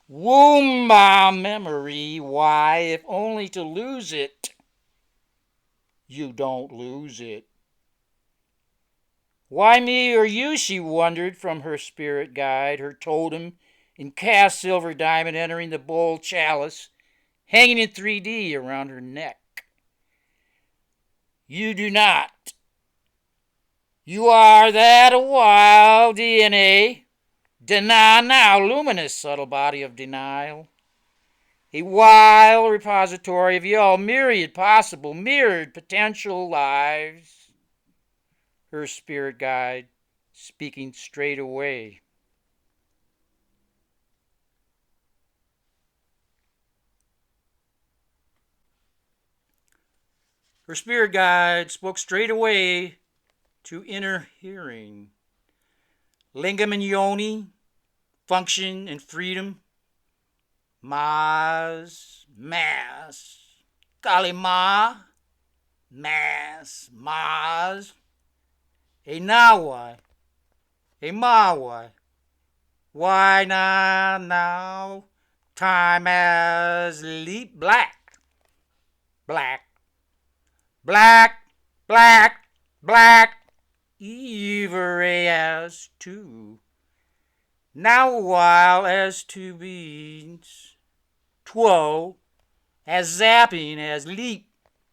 womb bomb memory, why if only to lose it you don't lose it. Why me or you, she wondered from her spirit guide, her totem in cast silver diamond entering the bowl chalice, hanging in 3D around her neck. You do not. You are that a wild DNA. Deny now, luminous subtle body of denial. A wild repository of all myriad possible, mirrored potential lives. Her spirit guide speaking straight away. Her spirit guide spoke straight away to inner hearing. Lingam and yoni, function and freedom. Mass, Kali Ma, Mass, a Nawai, a Mawai. Why now, time as leap black, black, black, black, black, Every as two. Now while as two beings, two, as zapping, as leap,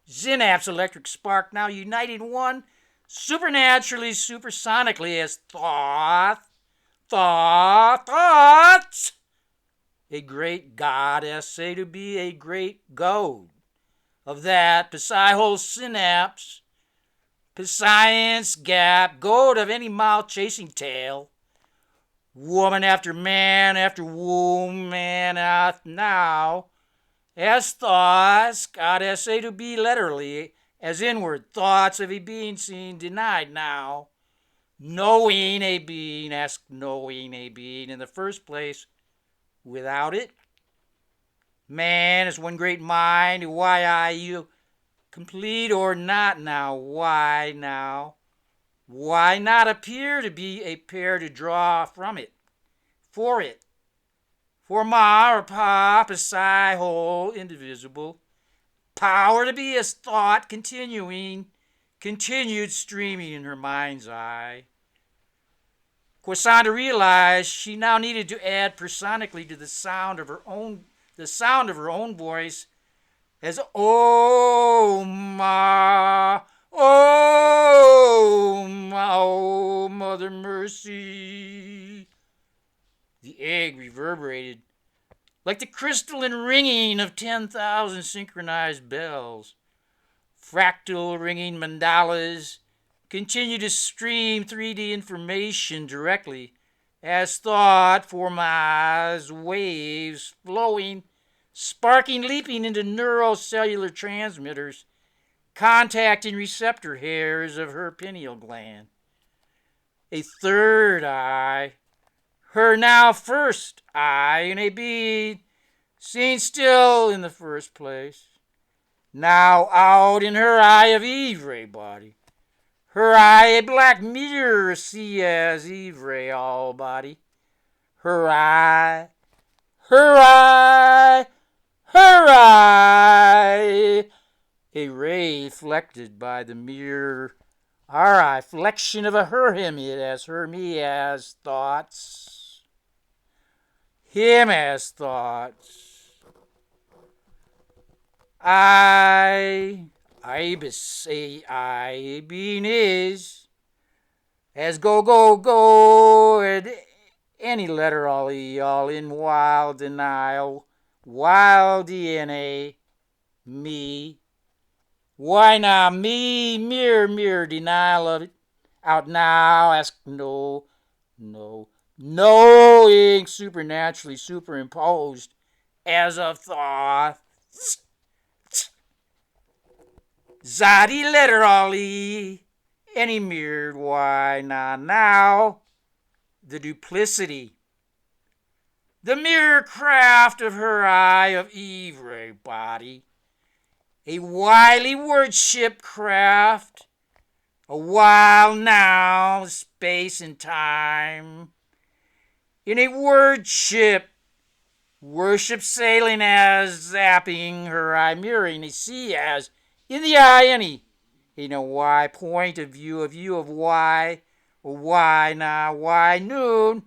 synapse electric spark, now united one, supernaturally, supersonically, as thoughts. A great God essay to be a great goad of that Psi whole synapse, science gap, goad of any mouth chasing tail, woman after man after womb, man out now, as thoughts, God essay to be literally, as inward thoughts of a being seen denied now, knowing a being, ask knowing a being in the first place, without it. Man is one great mind, why are you complete or not now? Why now? Why not appear to be a pair to draw from it, for it? For ma or pa, psi whole, indivisible, power to be as thought continued streaming in her mind's eye. Cassandra realized she now needed to add personically to the sound of her own voice as oh ma, oh Mother Mercy. The egg reverberated like the crystalline ringing of 10,000 synchronized bells. Fractal ringing mandalas continue to stream 3D information directly as thought forms waves flowing, sparking, leaping into neurocellular transmitters, contacting receptor hairs of her pineal gland. A third eye, her now first eye in a bead, seen still in the first place, now out in her eye of Ivre body. Her eye a black mirror see as Ivre all body. Her eye, a ray reflected by the mirror, our eye, flexion of a her him as her me as thoughts, him as thoughts. Ibis, I being is, as go, and any letter all in wild denial, wild DNA, me. Why now, me, mere denial of it, out now, ask no, knowing supernaturally superimposed as of thought. Zadi literally, any mirrored, why now, the duplicity, the mirror craft of her eye of Ivre body, a wily wordship craft, a while now, space and time, in a wordship, worship sailing as zapping her eye, mirroring a sea as in the eye any, in a why point of view of why, why now, why noon,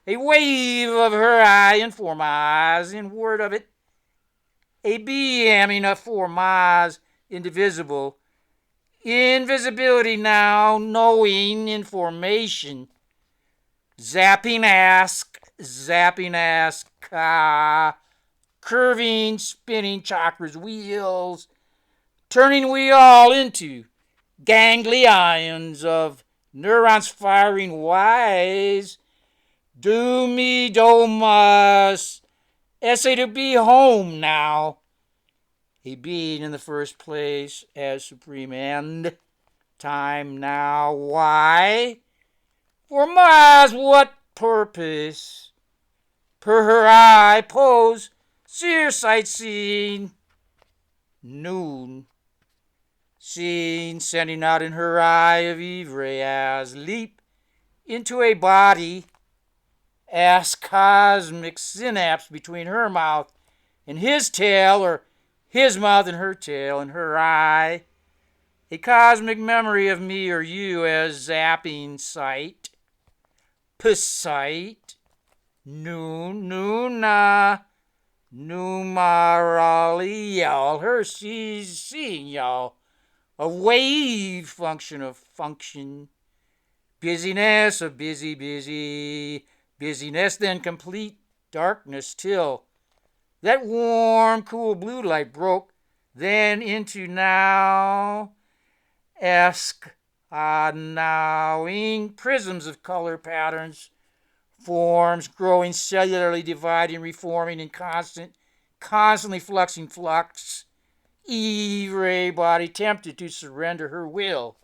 a wave of her eye in four miles, in word of it, a BM enough for miles, indivisible, invisibility now, knowing information, zapping ask, curving, spinning chakras wheels, turning we all into ganglions of neurons firing wise. Do me domus, essay to be home now. A being in the first place as supreme end. Time now. Why? For Mars, what purpose? Per her eye, pose, seer sightseeing. Noon. Seen sending out in her eye of Ivre as leap into a body as cosmic synapse between her mouth and his tail, or his mouth and her tail and her eye. A cosmic memory of me or you as zapping sight. Psight. Noona. Numerally, y'all. Her she's seeing y'all. A wave function of function. Busyness of busy. Busyness, then complete darkness till that warm, cool blue light broke, then into now. Esque, nowing prisms of color patterns, forms growing cellularly, dividing, reforming, in constantly fluxing flux. Eve Ray body tempted to surrender her will.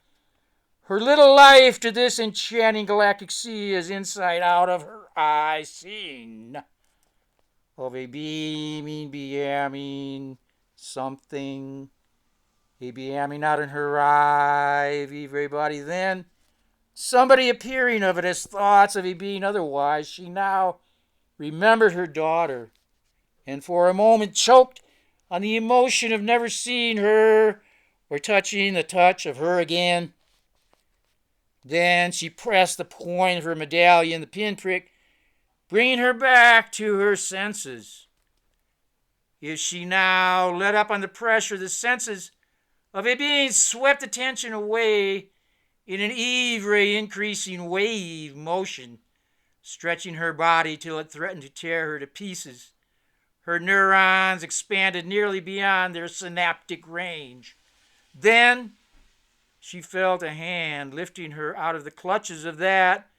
Her little life to this enchanting galactic sea is inside out of her eye seen. Of a beaming something. A beaming out in her eye of Eve Ray body. Then somebody appearing of it as thoughts of a being otherwise. She now remembered her daughter, and for a moment choked on the emotion of never seeing her or touching the touch of her again. Then she pressed the point of her medallion, the pinprick, bringing her back to her senses. Is she now let up under pressure? The senses of a being swept attention away in an Ivre increasing wave motion, stretching her body till it threatened to tear her to pieces. Her neurons expanded nearly beyond their synaptic range. Then she felt a hand lifting her out of the clutches of that.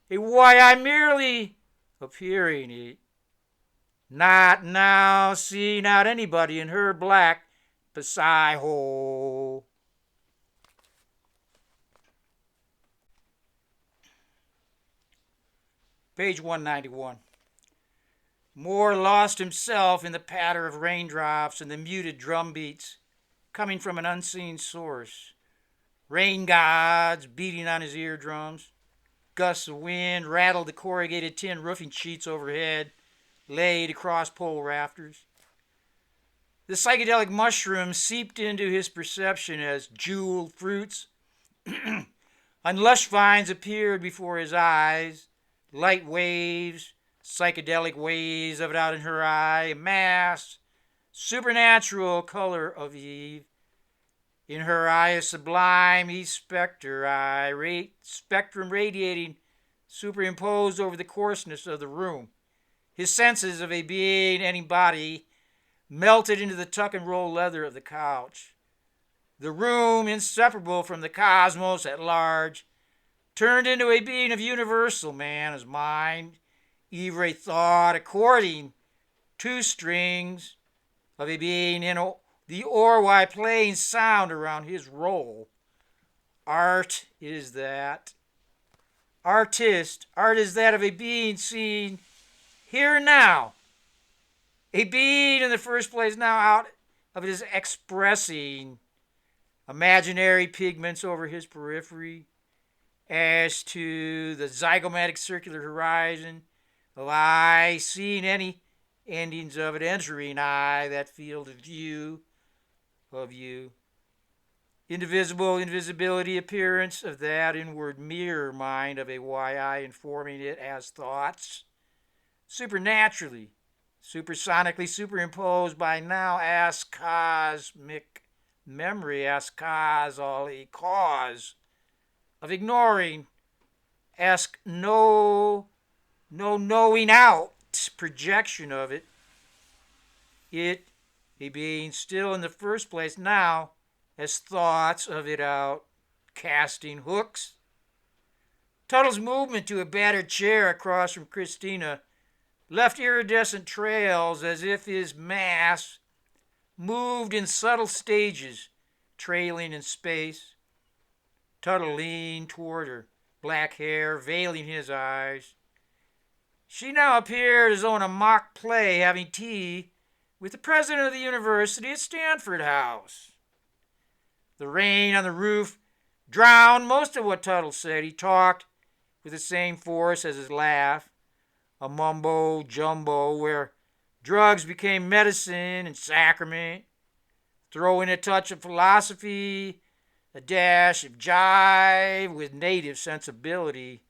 Why, I'm merely appearing it. Not now, see not anybody in her black Psi-hole. Page 191. Moore lost himself in the patter of raindrops and the muted drum beats coming from an unseen source. Rain gods beating on his eardrums. Gusts of wind rattled the corrugated tin roofing sheets overhead, laid across pole rafters. The psychedelic mushrooms seeped into his perception as jeweled fruits. On lush vines appeared before his eyes, light waves, psychedelic waves of it out in her eye, mass, supernatural color of Eve. In her eye, a sublime e-specter eye, spectrum radiating, superimposed over the coarseness of the room. His senses of a being, any body, melted into the tuck and roll leather of the couch. The room, inseparable from the cosmos at large, turned into a being of universal man as mind, Ivre thought, according to strings of a being in the Orwai playing sound around his roll. Art is that. Art is that of a being seen here now. A being in the first place now out of his expressing imaginary pigments over his periphery as to the zygomatic circular horizon of eye, seeing any endings of it entering eye, that field of view of you. Indivisible invisibility appearance of that inward mirror mind of a YI informing it as thoughts. Supernaturally, supersonically superimposed by now as cosmic memory, as causal a cause of ignoring, ask no knowing out projection of it. It, he being still in the first place now, as thoughts of it out, casting hooks. Tuttle's movement to a battered chair across from Christina left iridescent trails as if his mass moved in subtle stages, trailing in space. Tuttle leaned toward her, black hair veiling his eyes. She now appeared as though in a mock play having tea with the president of the university at Stanford House. The rain on the roof drowned most of what Tuttle said. He talked with the same force as his laugh, a mumbo-jumbo where drugs became medicine and sacrament, throw in a touch of philosophy, a dash of jive with native sensibility,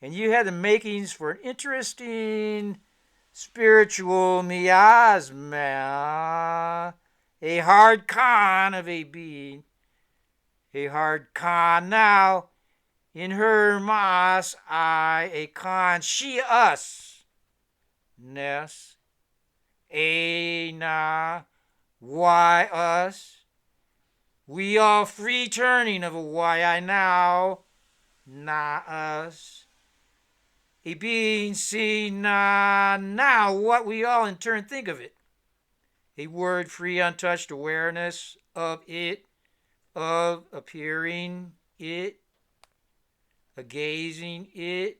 and you had the makings for an interesting spiritual miasma, a hard con of a being, a hard con now, in her mas I, a consciousness, a na, why us, we all free turning of a why I now, na us, a being seen now what we all in turn think of it, a word free untouched awareness of it, of appearing it, a gazing it.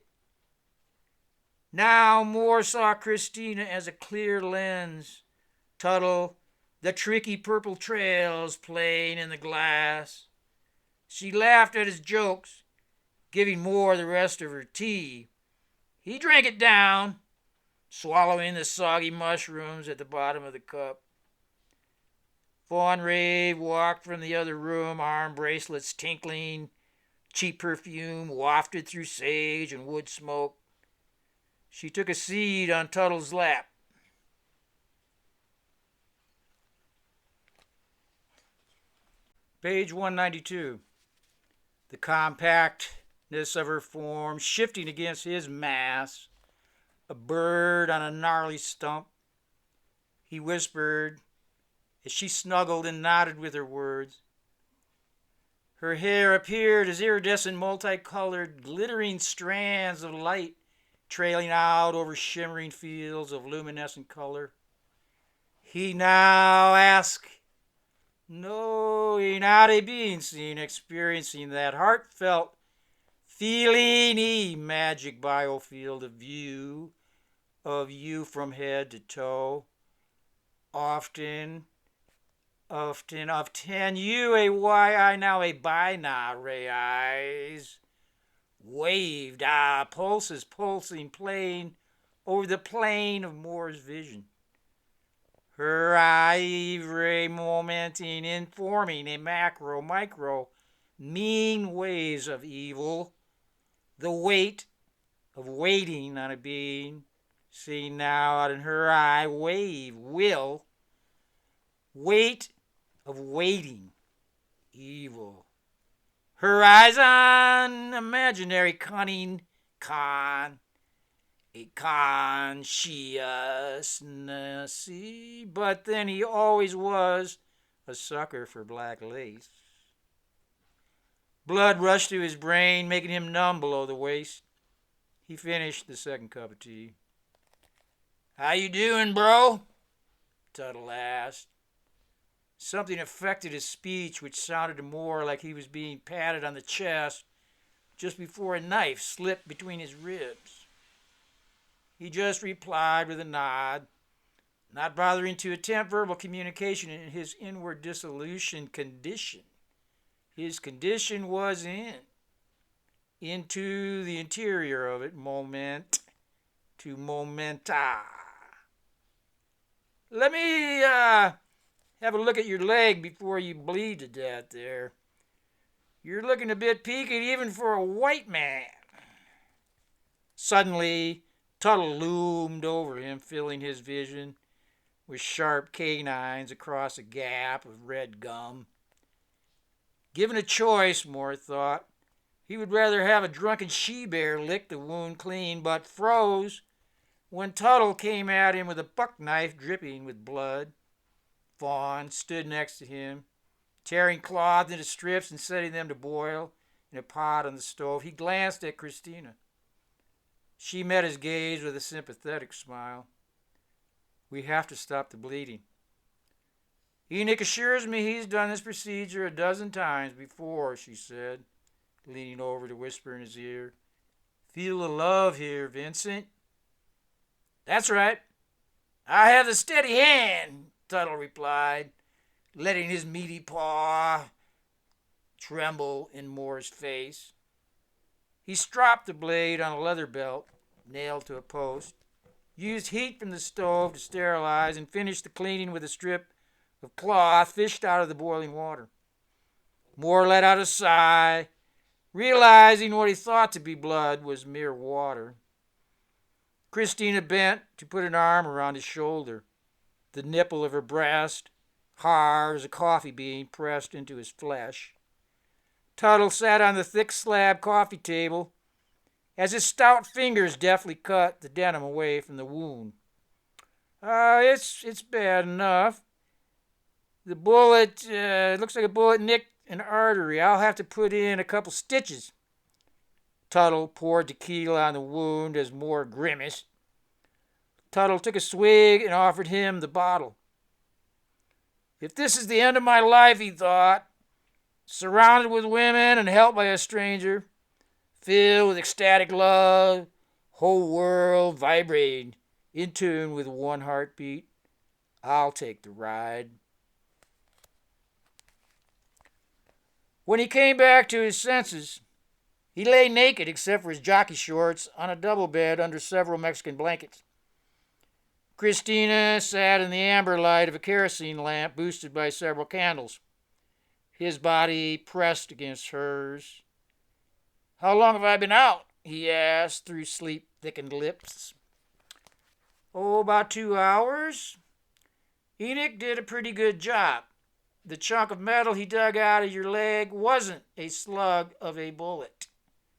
Now more saw Christina as a clear lens, Tuttle, the tricky purple trails playing in the glass. She laughed at his jokes, giving more the rest of her tea. He drank it down, swallowing the soggy mushrooms at the bottom of the cup. Fawn Rave walked from the other room, arm bracelets tinkling, cheap perfume wafted through sage and wood smoke. She took a seat on Tuttle's lap. Page 192. The compactness of her form shifting against his mass, a bird on a gnarly stump. He whispered as she snuggled and nodded with her words. Her hair appeared as iridescent, multicolored, glittering strands of light trailing out over shimmering fields of luminescent color. He now asked, knowing not a being seen, experiencing that heartfelt feeling magic biofield of view of you from head to toe. Often you a why I now a by now ray eyes waved pulses pulsing playing over the plane of Moore's vision. Her ivory momenting informing a macro micro mean waves of evil, the weight of waiting on a being, seen now out in her eye wave will, weight of waiting, evil. Her eyes on imaginary cunning con, a consciousness, but then he always was a sucker for black lace. Blood rushed to his brain, making him numb below the waist. He finished the second cup of tea. How you doing, bro? Tuttle asked. Something affected his speech, which sounded more like he was being patted on the chest just before a knife slipped between his ribs. He just replied with a nod, not bothering to attempt verbal communication in his inward dissolution condition. His condition was into the interior of it, moment to momenta. Let me have a look at your leg before you bleed to death there. You're looking a bit peaked even for a white man. Suddenly, Tuttle loomed over him, filling his vision with sharp canines across a gap of red gum. Given a choice, Moore thought, he would rather have a drunken she-bear lick the wound clean, but froze when Tuttle came at him with a buck knife dripping with blood. Fawn stood next to him, tearing cloth into strips and setting them to boil in a pot on the stove. He glanced at Christina. She met his gaze with a sympathetic smile. We have to stop the bleeding. Enoch assures me he's done this procedure a dozen times before, she said, leaning over to whisper in his ear. Feel the love here, Vincent. That's right. I have the steady hand, Tuttle replied, letting his meaty paw tremble in Moore's face. He stropped the blade on a leather belt nailed to a post, used heat from the stove to sterilize, and finished the cleaning with a strip of cloth fished out of the boiling water. Moore let out a sigh, realizing what he thought to be blood was mere water. Christina bent to put an arm around his shoulder, the nipple of her breast hard as a coffee bean pressed into his flesh. Tuttle sat on the thick slab coffee table as his stout fingers deftly cut the denim away from the wound. It's bad enough. The bullet, looks like a bullet nicked an artery. I'll have to put in a couple stitches. Tuttle poured tequila on the wound as Moore grimaced. Tuttle took a swig and offered him the bottle. If this is the end of my life, he thought, surrounded with women and helped by a stranger, filled with ecstatic love, whole world vibrating, in tune with one heartbeat, I'll take the ride. When he came back to his senses, he lay naked except for his jockey shorts on a double bed under several Mexican blankets. Christina sat in the amber light of a kerosene lamp boosted by several candles, his body pressed against hers. How long have I been out? He asked through sleep-thickened lips. About 2 hours. Enoch did a pretty good job. The chunk of metal he dug out of your leg wasn't a slug of a bullet,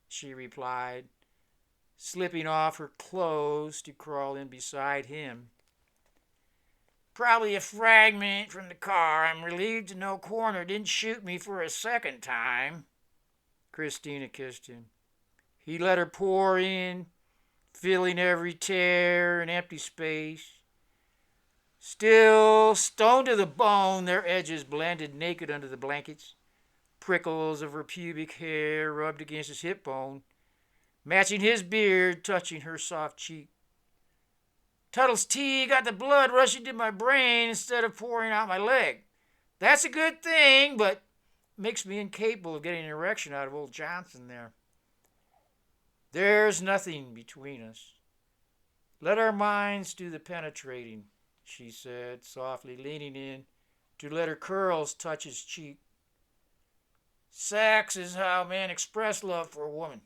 she replied, slipping off her clothes to crawl in beside him. Probably a fragment from the car. I'm relieved to know Corner didn't shoot me for a second time. Christina kissed him. He let her pour in, filling every tear and empty space. Still, stoned to the bone, their edges blended naked under the blankets. Prickles of her pubic hair rubbed against his hip bone, matching his beard, touching her soft cheek. Tuttle's tea got the blood rushing to my brain instead of pouring out my leg. That's a good thing, but makes me incapable of getting an erection out of old Johnson there. There's nothing between us. Let our minds do the penetrating, she said, softly leaning in to let her curls touch his cheek. Sex is how men express love for a woman.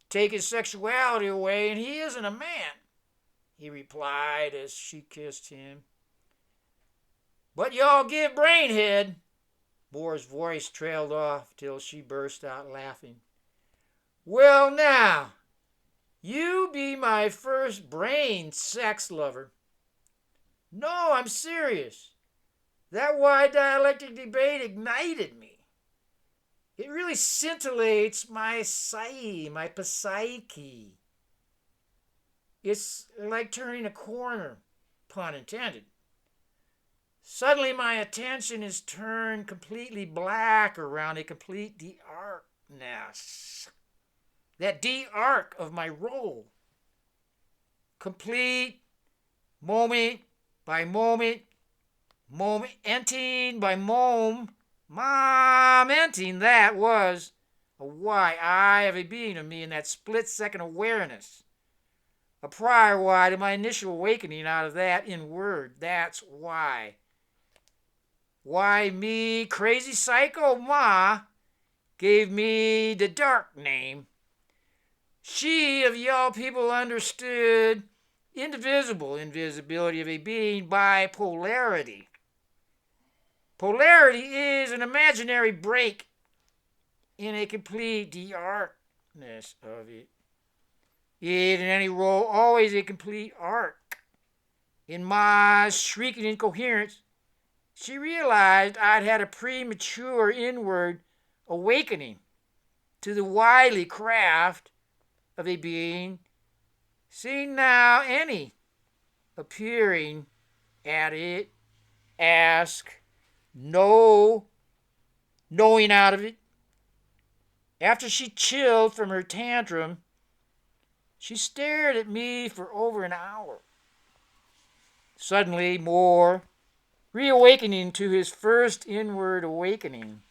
Take his sexuality away and he isn't a man, he replied as she kissed him. But y'all give brainhead. Moore's voice trailed off till she burst out laughing. Well now, you be my first brain sex lover. No, I'm serious. That wide dialectic debate ignited me. It really scintillates my psyche, my psyche. It's like turning a corner, pun intended. Suddenly my attention is turned completely black around a complete de-arcness. That de-arc of my role. Complete, moment by moment, momenting by momenting, that was a why I have a being of me in that split-second awareness. A prior why to my initial awakening out of that in word. That's why. Why me, crazy psycho ma, gave me the dark name. She of y'all people understood indivisible invisibility of a being by polarity. Polarity is an imaginary break in a complete de-arcness of it. it in any role always a complete arc. In Ma's shrieking incoherence, she realized I'd had a premature inward awakening to the wily craft of a being, seeing now any appearing at it, ask, no, knowing out of it. After she chilled from her tantrum, she stared at me for over an hour. Suddenly, more, reawakening to his first inward awakening,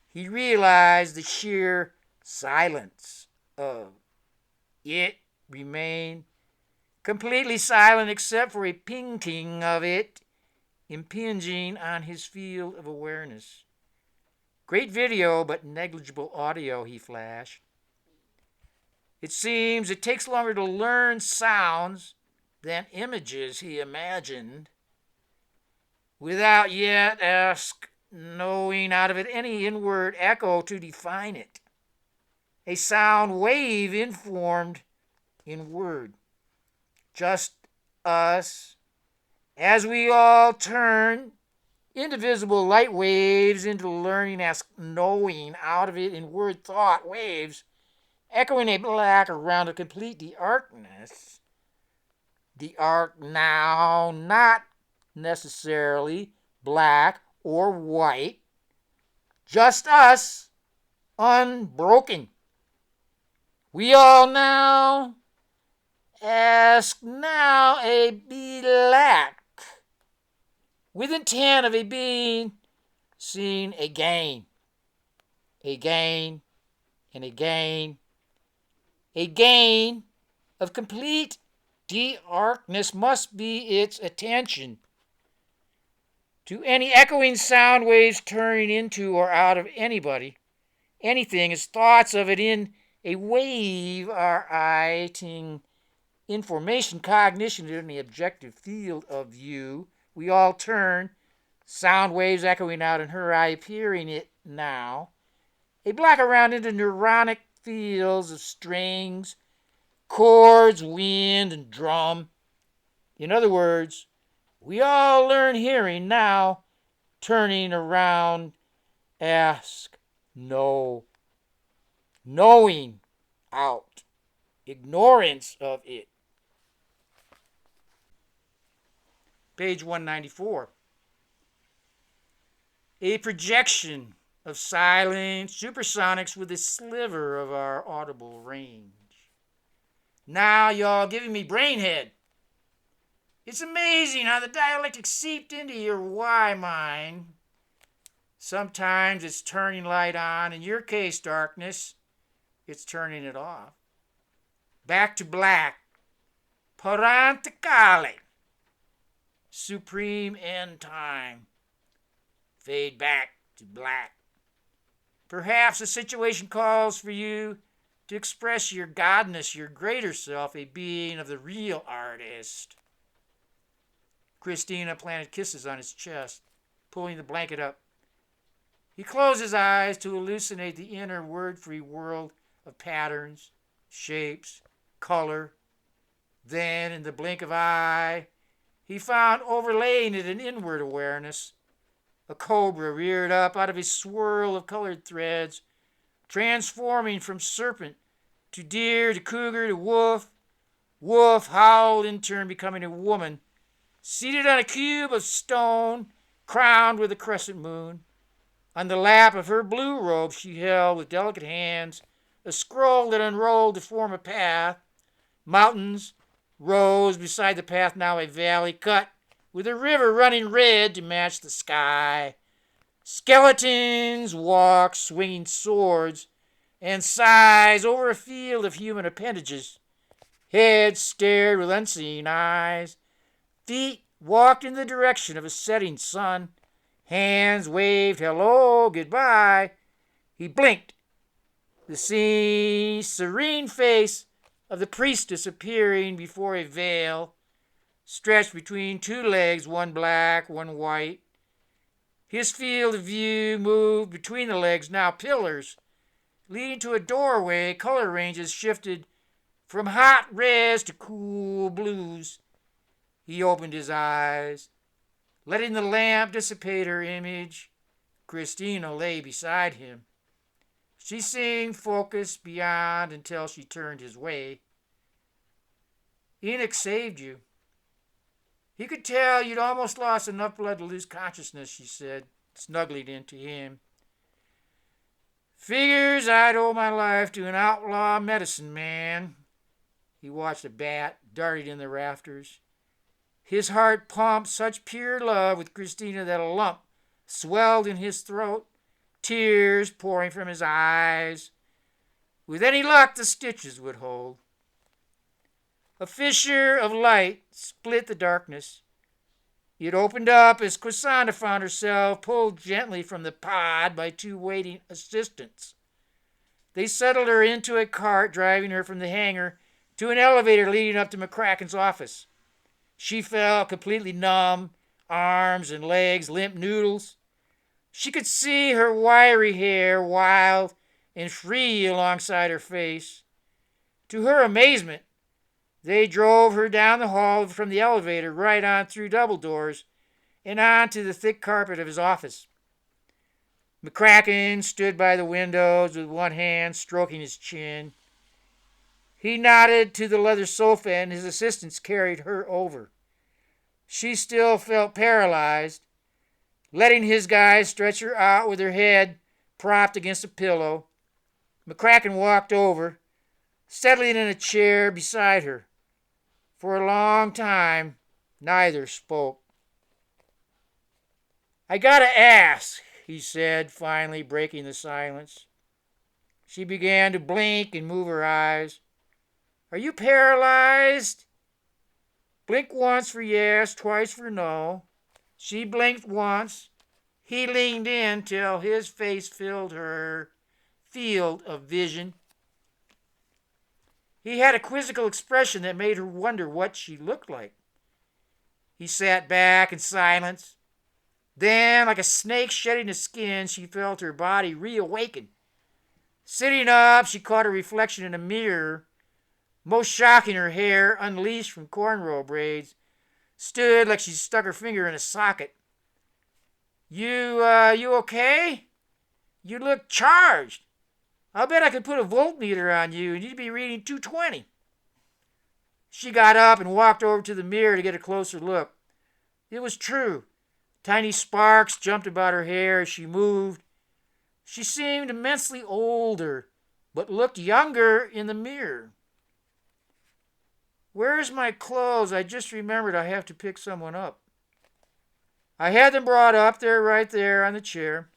he realized the sheer silence of it remained completely silent except for a ping-ting of it impinging on his field of awareness. Great video, but negligible audio, he flashed. It seems it takes longer to learn sounds than images, he imagined, without yet knowing out of it any inward echo to define it. A sound wave informed in word. Just us, as we all turn indivisible light waves into learning as knowing out of it in word thought waves, echoing a black around a complete darkness. The arc now not necessarily black or white, just us, unbroken. We all now ask now a black, with intent of a being seen again, and again, of complete darkness must be its attention. To any echoing sound waves turning into or out of anybody, anything, as thoughts of it in a wave are iting information, cognition in the objective field of view. We all turn, sound waves echoing out in her eye, appearing it now. A black around into neuronic fields of strings, chords, wind, and drum. In other words, we all learn hearing now, turning around, ask, know, knowing out, ignorance of it. Page 194. A projection of silent supersonics with a sliver of our audible range. Now y'all giving me brainhead. It's amazing how the dialectic seeped into your why mind. Sometimes it's turning light on. In your case, darkness, it's turning it off. Back to black. Paranticale. Supreme end time. Fade back to black. Perhaps the situation calls for you to express your godness, your greater self, a being of the real artist. Christina planted kisses on his chest, pulling the blanket up. He closed his eyes to hallucinate the inner word-free world of patterns, shapes, color. Then, in the blink of an eye, he found overlaying it an inward awareness. A cobra reared up out of a swirl of colored threads, transforming from serpent to deer to cougar to wolf. Wolf howled in turn, becoming a woman, seated on a cube of stone, crowned with a crescent moon. On the lap of her blue robe she held with delicate hands a scroll that unrolled to form a path. Mountains rose beside the path, now a valley cut with a river running red to match the sky. Skeletons walked, swinging swords and scythes over a field of human appendages. Heads stared with unseeing eyes. Feet walked in the direction of a setting sun. Hands waved hello, goodbye. He blinked. The serene face of the priestess appearing before a veil, stretched between two legs, one black, one white. His field of view moved between the legs, now pillars, leading to a doorway. Color ranges shifted From hot reds to cool blues. He opened his eyes, letting the lamp dissipate her image. Christina lay beside him. She seemed focused beyond until she turned his way. Enoch saved you. He could tell you'd almost lost enough blood to lose consciousness, she said, snuggling into him. Figures I'd owe my life to an outlaw medicine man. He watched a bat darting in the rafters. His heart pumped such pure love with Christina that a lump swelled in his throat, tears pouring from his eyes. With any luck, the stitches would hold. A fissure of light split the darkness. It opened up as Cassandra found herself pulled gently from the pod by two waiting assistants. They settled her into a cart, driving her from the hangar to an elevator leading up to McCracken's office. She felt completely numb, arms and legs limp noodles. She could see her wiry hair wild and free alongside her face. To her amazement, they drove her down the hall from the elevator right on through double doors and onto the thick carpet of his office. McCracken stood by the windows with one hand stroking his chin. He nodded to the leather sofa and his assistants carried her over. She still felt paralyzed, letting his guys stretch her out with her head propped against a pillow. McCracken walked over, settling in a chair beside her. For a long time, neither spoke. I gotta ask, he said, finally breaking the silence. She began to blink and move her eyes. Are you paralyzed? Blink once for yes, twice for no. She blinked once. He leaned in till his face filled her field of vision. He had a quizzical expression that made her wonder what she looked like. He sat back in silence. Then, like a snake shedding its skin, she felt her body reawaken. Sitting up, she caught her reflection in a mirror. Most shocking, her hair, unleashed from cornrow braids, stood like she stuck her finger in a socket. You okay? You look charged. I'll bet I could put a voltmeter on you and you'd be reading 220. She got up and walked over to the mirror to get a closer look. It was true. Tiny sparks jumped about her hair as she moved. She seemed immensely older, but looked younger in the mirror. Where's my clothes? I just remembered I have to pick someone up. I had them brought up there, right there on the chair.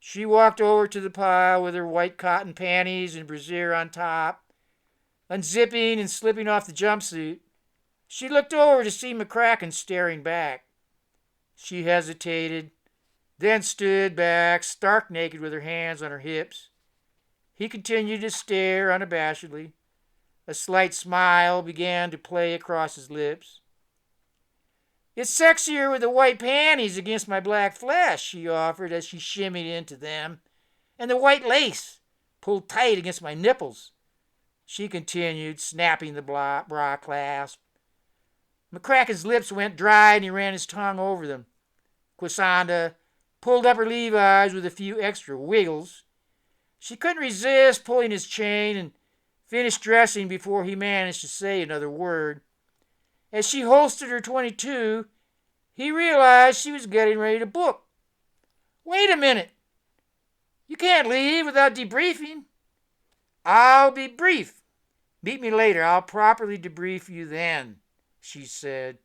She walked over to the pile with her white cotton panties and brassiere on top, unzipping and slipping off the jumpsuit. She looked over to see McCracken staring back. She hesitated, then stood back, stark naked with her hands on her hips. He continued to stare unabashedly. A slight smile began to play across his lips. It's sexier with the white panties against my black flesh, she offered as she shimmied into them, and the white lace pulled tight against my nipples. She continued, snapping the bra clasp. McCracken's lips went dry and he ran his tongue over them. Cassandra pulled up her Levi's with a few extra wiggles. She couldn't resist pulling his chain and finished dressing before he managed to say another word. As she holstered her .22, he realized she was getting ready to book. Wait a minute. You can't leave without debriefing. I'll be brief. Meet me later. I'll properly debrief you then, she said,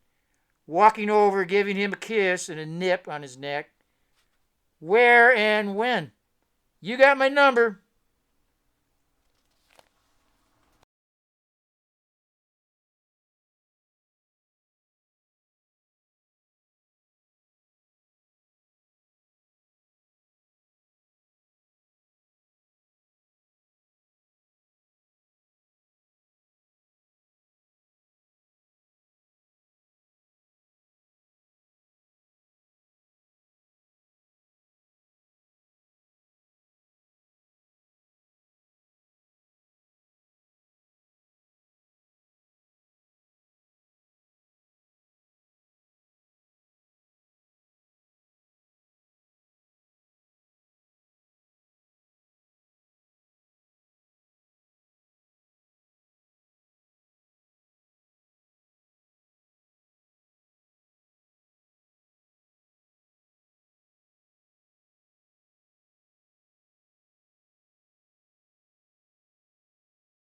walking over, giving him a kiss and a nip on his neck. Where and when? You got my number.